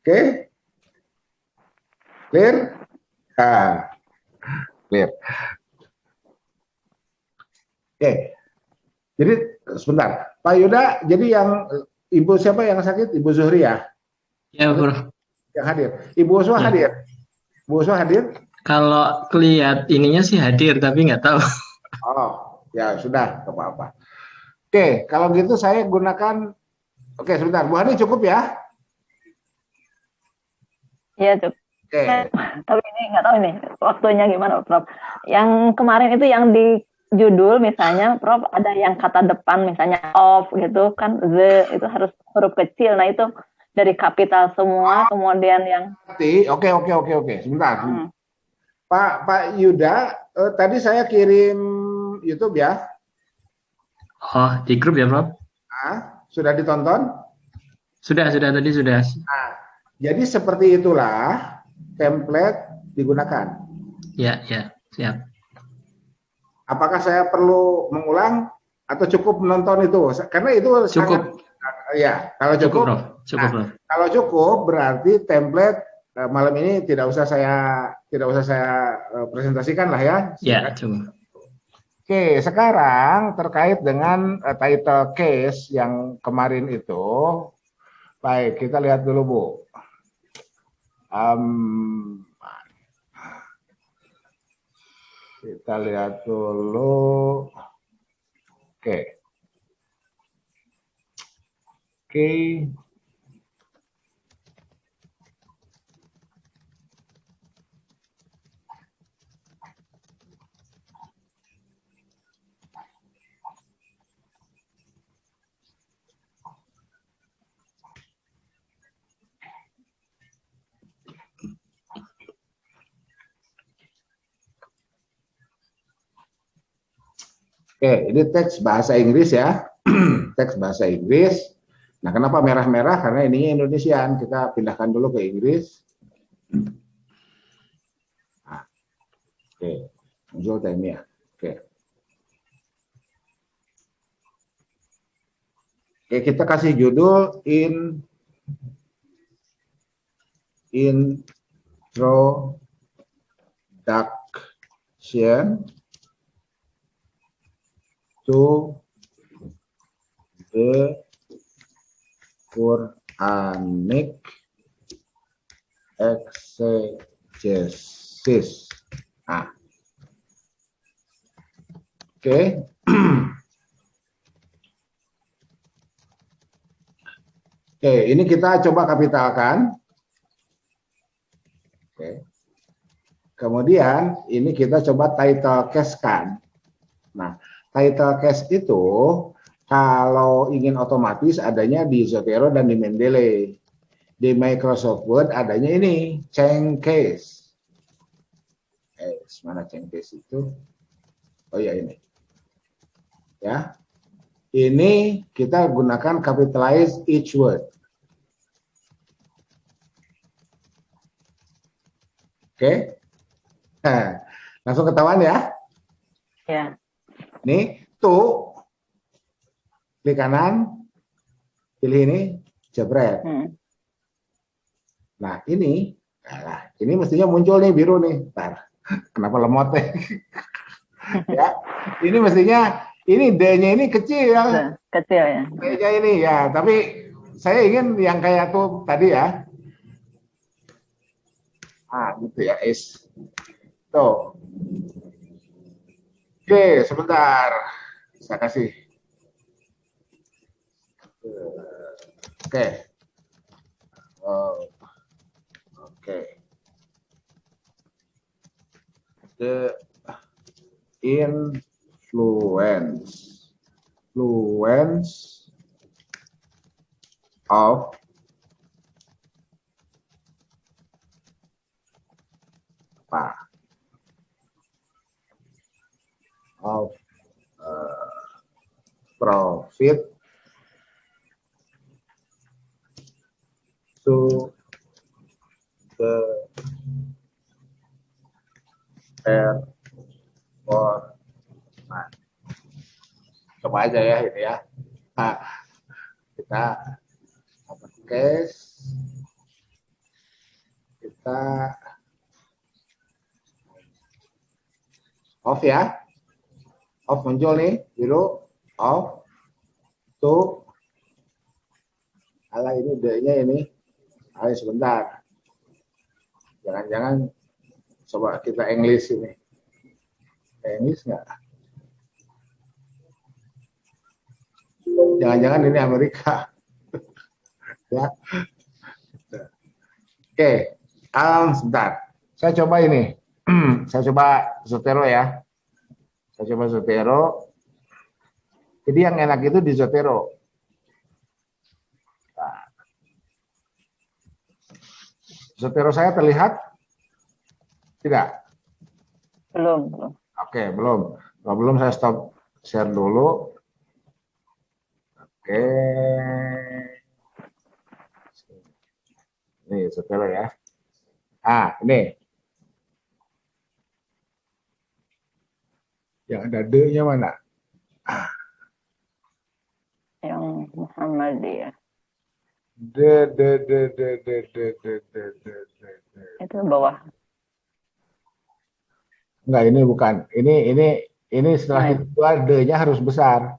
Oke, clear? Clear. Oke, jadi sebentar, Pak Yuda. Jadi yang ibu siapa yang sakit? Ibu Zuhri ya? Ya, Bro. Yang hadir. Ibu Uswa Ya. hadir. Bu Uswa hadir? Kalau kelihat ininya sih hadir, tapi nggak tahu. Oh, ya sudah, nggak apa-apa. Oke, kalau gitu saya gunakan. Oke, sebentar. Bu Hani cukup ya? Iya, cukup. Oke. Tapi ini nggak tahu ini waktunya gimana, Prof. Yang kemarin itu yang di judul misalnya, Prof, ada yang kata depan misalnya of gitu kan, the itu harus huruf kecil. Nah itu dari kapital semua, kemudian yang Oke. Sebentar. Pak Yuda, tadi saya kirim YouTube ya. Oh, di grup ya, Bro? Sudah ditonton? Sudah tadi sudah. Nah, jadi seperti itulah template digunakan. Ya, siap. Apakah saya perlu mengulang atau cukup menonton itu? Karena itu Cukup. Ya, kalau cukup, Bro. Cukup, Bro. kalau cukup berarti template malam ini tidak usah saya presentasikan lah ya. Ya, cukup. Oke, sekarang terkait dengan title case yang kemarin itu, baik kita lihat dulu Bu. Kita lihat dulu. Oke. Oke, ini teks bahasa Inggris ya. Teks bahasa Inggris. Nah, kenapa merah-merah? Karena ini Indonesian. Kita pindahkan dulu ke Inggris. Nah, oke, muncul temanya. Oke. Oke, kita kasih judul introduction to the Quranic exegesis. Nah, oke. Oke, ini kita coba kapitalkan. Oke. Kemudian ini kita coba title case-kan. Nah, title case itu kalau ingin otomatis adanya di Zotero dan di Mendeley. Di Microsoft Word adanya ini, change case. Mana change case itu? Oh ya ini. Ya. Ini kita gunakan capitalize each word. Oke. Nah, langsung ketahuan ya. Ya. Nih, to klik kanan, pilih ini, jebret. Nah, ini mestinya muncul nih biru nih. Bentar. Kenapa lemot nih? Ya, ini mestinya ini D-nya ini kecil ya. Kecil ya. D-nya ini ya, tapi saya ingin yang kayak tuh tadi ya. Gitu ya, is. Tuh. Oke, sebentar. Saya kasih. Oke. Oke. The influence of profit to the performance. Coba aja ya ini ya. Kita case, kita off ya. Off muncul nih, biru, off, to, ini D-nya ini, sebentar, jangan-jangan coba kita English ini, English nggak? Jangan-jangan ini Amerika, ya. Oke, sebentar, saya coba ini, saya coba Zotero ya. Saya coba Zotero. Jadi yang enak itu di Zotero. Nah. Zotero saya terlihat? Tidak? Belum. Oke, belum. Kalau belum saya stop share dulu. Oke. Ini Zotero ya. Ini. Yang ada D-nya mana? Yang Muhammadiyah. Itu bawah. Enggak, ini bukan. Ini setelah itu D-nya harus besar.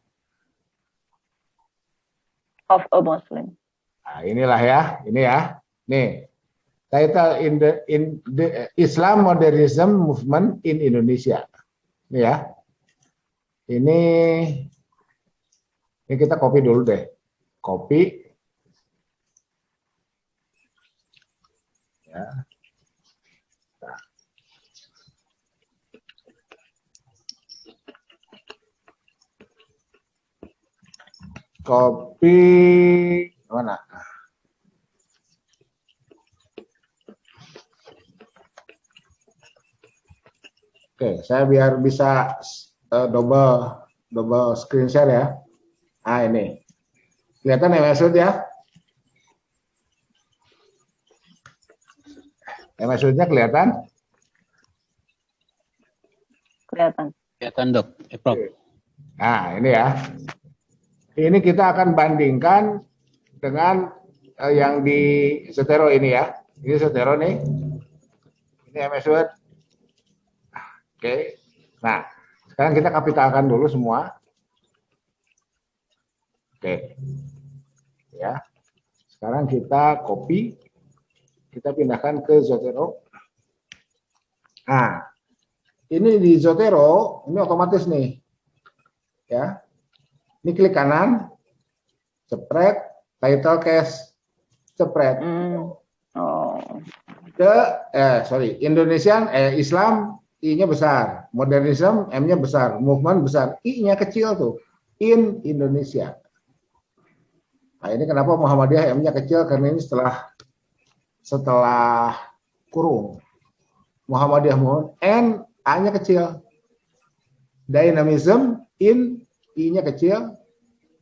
Of a Muslim. Inilah ya, ini ya. Nih. Title in the Islam Modernism Movement in Indonesia. Ini ya. Ini kita copy dulu deh. Copy. Ya. Nah. Copy mana? Oke, saya biar bisa double double screen share ya. Nah ini, kelihatan ya maksud ya? Maksudnya kelihatan? Kelihatan. Kelihatan dok, Prof. Nah ini ya, ini kita akan bandingkan dengan yang di Zotero ini ya. Ini Zotero nih, ini MS Word. Oke, nah sekarang kita kapitalkan dulu semua. Oke, ya. Sekarang kita copy, kita pindahkan ke Zotero. Nah, ini di Zotero, ini otomatis nih, ya. Ini klik kanan, spread, title case, spread. Oh. Ke Indonesian Islam I-nya besar, modernism M-nya besar, movement besar, I-nya kecil tuh, in Indonesia. Nah ini kenapa Muhammadiyah M-nya kecil, karena ini setelah kurung. Muhammadiyah N A-nya kecil, dynamism in I-nya kecil,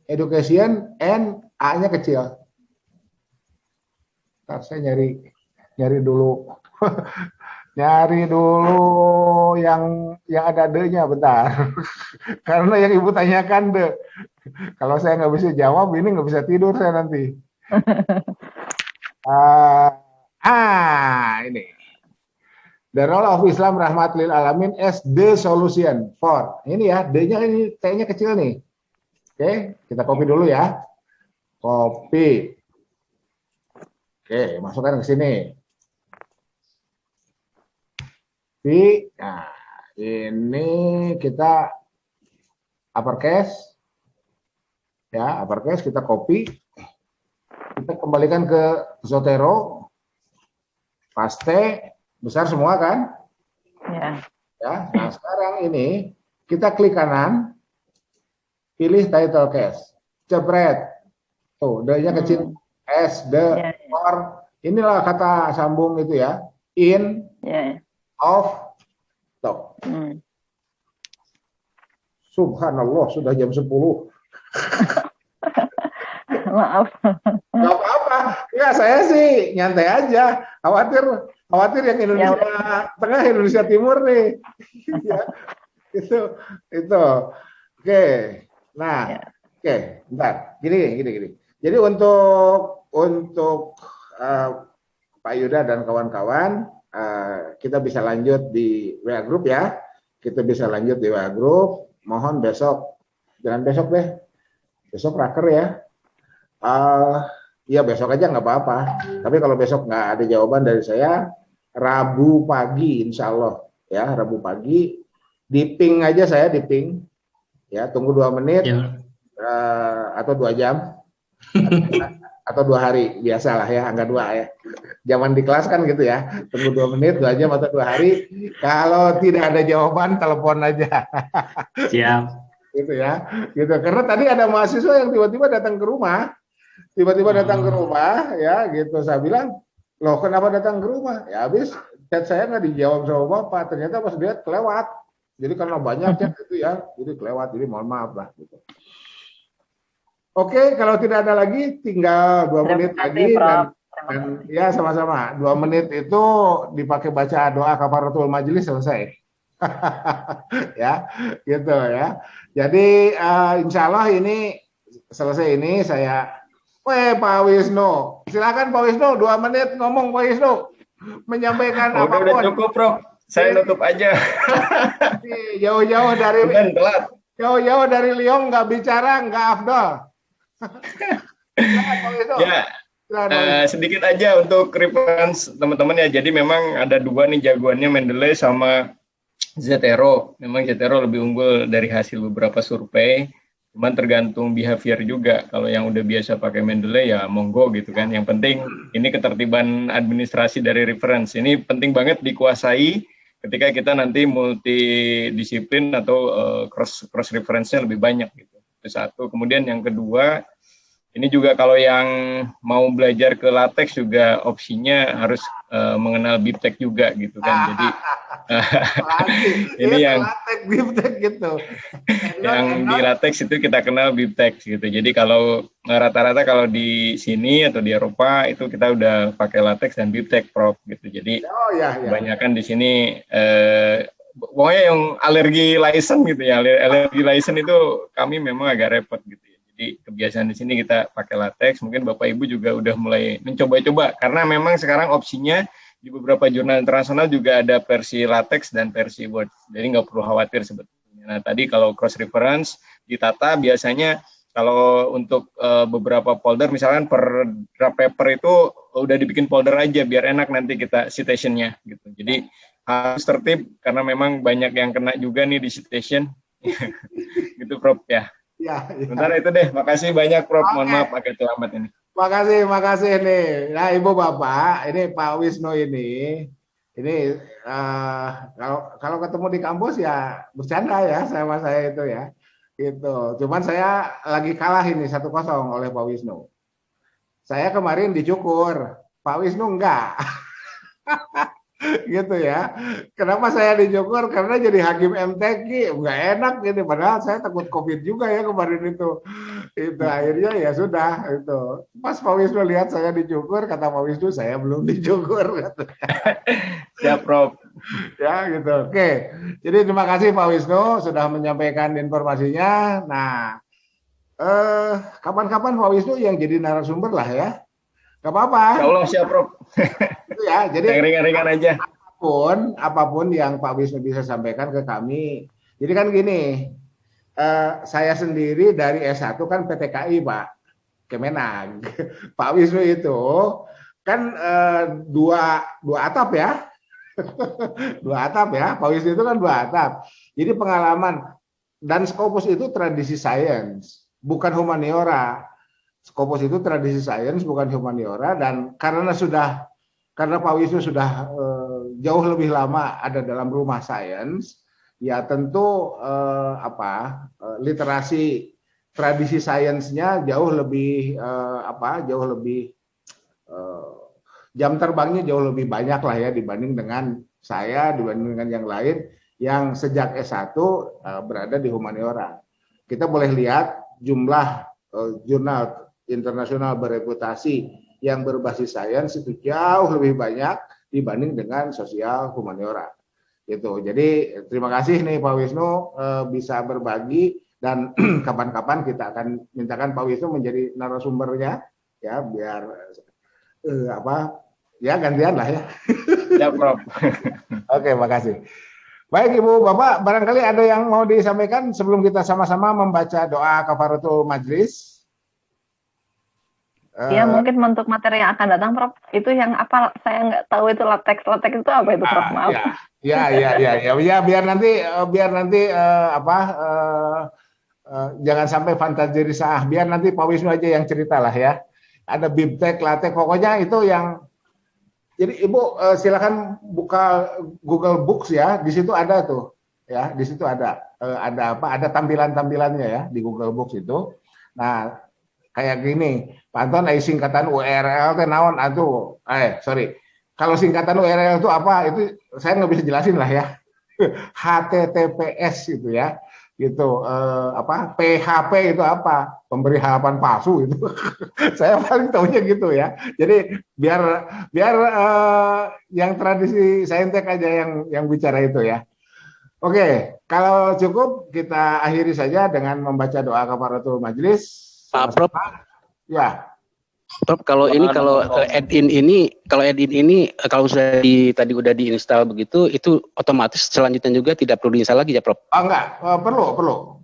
education N A-nya kecil. Ntar saya nyari dulu nyari dulu yang ada D-nya bentar. Karena yang ibu tanyakan D. Kalau saya nggak bisa jawab, ini nggak bisa tidur saya nanti. Ini the role of Islam rahmat lil alamin as the solution for. Ini ya, D-nya ini T-nya kecil nih. Oke, kita copy dulu ya. Copy. Oke, masukkan ke sini. Nah, ini kita uppercase. Ya, uppercase kita copy. Kita kembalikan ke Zotero. Paste, besar semua kan? Ya. Ya, nah sekarang ini kita klik kanan. Pilih title case. Jepret. Tuh, D-nya kecil. S, the, or, inilah kata sambung itu ya, in, of, top. Subhanallah, sudah jam 10. Maaf. Gak apa-apa, ya saya sih nyantai aja, khawatir yang Indonesia Tengah, Indonesia Timur nih. Ya, itu, oke, nah, oke, bentar, gini. Jadi untuk Pak Yuda dan kawan-kawan, kita bisa lanjut di WA Group ya. Kita bisa lanjut di WA Group. Mohon besok, jangan besok deh. Besok raker ya. Ya besok aja nggak apa-apa. Tapi kalau besok nggak ada jawaban dari saya, Rabu pagi insya Allah. Ya, Rabu pagi. Di ping aja saya, di ping. Ya, tunggu 2 menit. Ya. Atau 2 jam. Atau 2 hari, biasalah ya, angka 2 ya. Zaman di kelas kan gitu ya, tunggu 2 menit, 2 jam atau 2 hari. Kalau tidak ada jawaban, telepon aja. Siap. Gitu ya, gitu. Karena tadi ada mahasiswa yang tiba-tiba datang ke rumah, ya, gitu. Saya bilang, loh kenapa datang ke rumah? Ya habis chat saya nggak dijawab sama bapak. Ternyata pas lihat kelewat. Jadi karena banyak chat itu ya, jadi kelewat. Jadi mohon maaf lah. Gitu. Oke, kalau tidak ada lagi, tinggal 2 menit lagi dan ya sama-sama. 2 menit itu dipakai baca doa kafaratul majelis selesai. Ya, gitu ya. Jadi insya Allah ini selesai ini saya. Pak Wisnu, silakan Pak Wisnu 2 menit ngomong Pak Wisnu menyampaikan apapun. Udah cukup, Prof. Saya nutup aja. Jauh-jauh dari Lyon nggak bicara nggak afdol. Ya, sedikit aja untuk reference teman-teman ya. Jadi memang ada 2 nih jagoannya, Mendeley sama Zotero. Memang Zotero lebih unggul dari hasil beberapa survei. Cuman tergantung behavior juga. Kalau yang udah biasa pakai Mendeley ya monggo gitu kan. Yang penting ini ketertiban administrasi dari reference. Ini penting banget dikuasai ketika kita nanti multidisiplin atau cross reference-nya lebih banyak gitu. Itu satu. Kemudian yang kedua, ini juga kalau yang mau belajar ke LaTeX juga opsinya harus mengenal Biptek juga gitu kan. Jadi ini yang latex Biptek gitu. yang di latex itu kita kenal Biptek gitu. Jadi kalau rata-rata kalau di sini atau di Eropa itu kita udah pakai latex dan Biptek, Prof gitu. Jadi kebanyakan di sini pokoknya yang alergi license gitu ya. Alergi license itu kami memang agak repot gitu ya. Jadi kebiasaan di sini kita pakai latex. Mungkin Bapak Ibu juga udah mulai mencoba-coba karena memang sekarang opsinya di beberapa jurnal internasional juga ada versi latex dan versi Word. Jadi nggak perlu khawatir sebetulnya. Nah tadi kalau cross reference ditata biasanya kalau untuk beberapa folder misalkan per draft paper itu udah dibikin folder aja biar enak nanti kita citationnya gitu. Jadi harus tertib karena memang banyak yang kena juga nih di citation. Gitu Prof ya. Sebentar itu deh. Makasih banyak Prof. Mohon maaf agak terlambat ini. Makasih nih. Nah, Ibu Bapak, ini Pak Wisnu ini kalau ketemu di kampus ya bercanda ya sama saya itu ya. Gitu. Cuman saya lagi kalah ini 1-0 oleh Pak Wisnu. Saya kemarin dicukur, Pak Wisnu enggak. Gitu ya. Kenapa saya dicukur? Karena jadi hakim MTQ nggak enak gitu. Padahal saya takut COVID juga ya kemarin itu. Itu akhirnya ya sudah itu. Pas Pak Wisnu lihat saya dicukur, kata Pak Wisnu saya belum dicukur. Ya Prof. Ya gitu. Oke. Jadi terima kasih Pak Wisnu sudah menyampaikan informasinya. Nah, kapan-kapan Pak Wisnu yang jadi narasumber lah ya. Gak apa-apa. Ya Allah siap Prof. Ya, jadi ringan-ringan aja. Apapun yang Pak Wisnu bisa sampaikan ke kami. Jadi kan gini, saya sendiri dari S1 kan PTKI Pak, Kemenag. Pak Wisnu itu kan dua atap ya. Dua atap ya, Pak Wisnu itu kan 2 atap. Jadi pengalaman dan Scopus itu tradisi sains, bukan humaniora. Scopus itu tradisi sains bukan humaniora dan karena Pak Wisnu sudah jauh lebih lama ada dalam rumah sains, ya tentu literasi tradisi sainsnya jauh lebih jam terbangnya jauh lebih banyak lah ya dibanding dengan saya, dibanding dengan yang lain yang sejak S1 berada di humaniora. Kita boleh lihat jumlah jurnal internasional bereputasi yang berbasis sains itu jauh lebih banyak dibanding dengan sosial humaniora. Gitu. Jadi terima kasih nih Pak Wisnu bisa berbagi dan kapan-kapan kita akan mintakan Pak Wisnu menjadi narasumbernya ya biar gantian lah ya. Ya Prof. Oke, makasih. Baik Ibu Bapak, barangkali ada yang mau disampaikan sebelum kita sama-sama membaca doa kafaratul majlis. Ya mungkin untuk materi yang akan datang Prof, itu yang apa saya nggak tahu itu latex itu apa itu Prof, maaf. Ya biar nanti jangan sampai fantasi risah, biar nanti Pak Wisnu aja yang cerita lah ya. Ada Biptek, latex, pokoknya itu yang. Jadi Ibu silakan buka Google Books ya, di situ ada tuh ya, di situ ada tampilan-tampilannya ya di Google Books itu. Nah kayak gini, Pak Anton singkatan URL teh naon atuh. Kalau singkatan URL itu apa? Itu saya nggak bisa jelasin lah ya. HTTPS gitu ya. Gitu PHP itu apa? Pemberi harapan palsu itu. Saya paling tahunya gitu ya. Jadi biar yang tradisi saintek aja yang bicara itu ya. Oke, kalau cukup kita akhiri saja dengan membaca doa kafaratul majlis. Pak Prof. Ya. Prof, kalau add-in ini kalau sudah tadi udah diinstal begitu, itu otomatis selanjutnya juga tidak perlu diinstal lagi ya Prof? Oh enggak, perlu.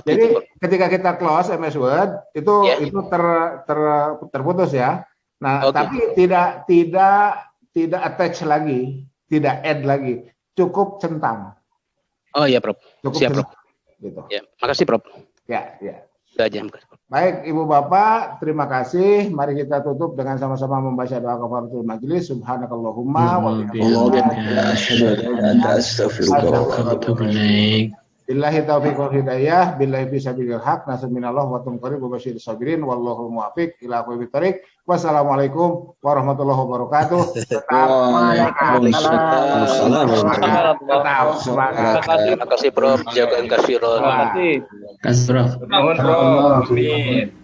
Jadi ketika kita close MS Word itu terputus ya. Nah, tapi tidak attach lagi, tidak add lagi, cukup centang. Oh iya Prof. Cukup siap centang. Prof. Gitu. Ya, makasih Prof. Ya. Sudah aja. Baik, Ibu Bapak, terima kasih. Mari kita tutup dengan sama-sama membaca doa kafaratul majlis. Subhanakallahumma wa bihamdika. Billahi taufiq wal hidayah, billahi fisabilil haq, nasr minallah wa tumqarib wa basyir sabirin, wallahu muwafiq ila aqwamit thoriq. Wassalamualaikum warahmatullahi wabarakatuh. Tetap semangat. Terima kasih Prof. Jazakallahu khairan. Kasih, Prof. Mohon Prof. Amin.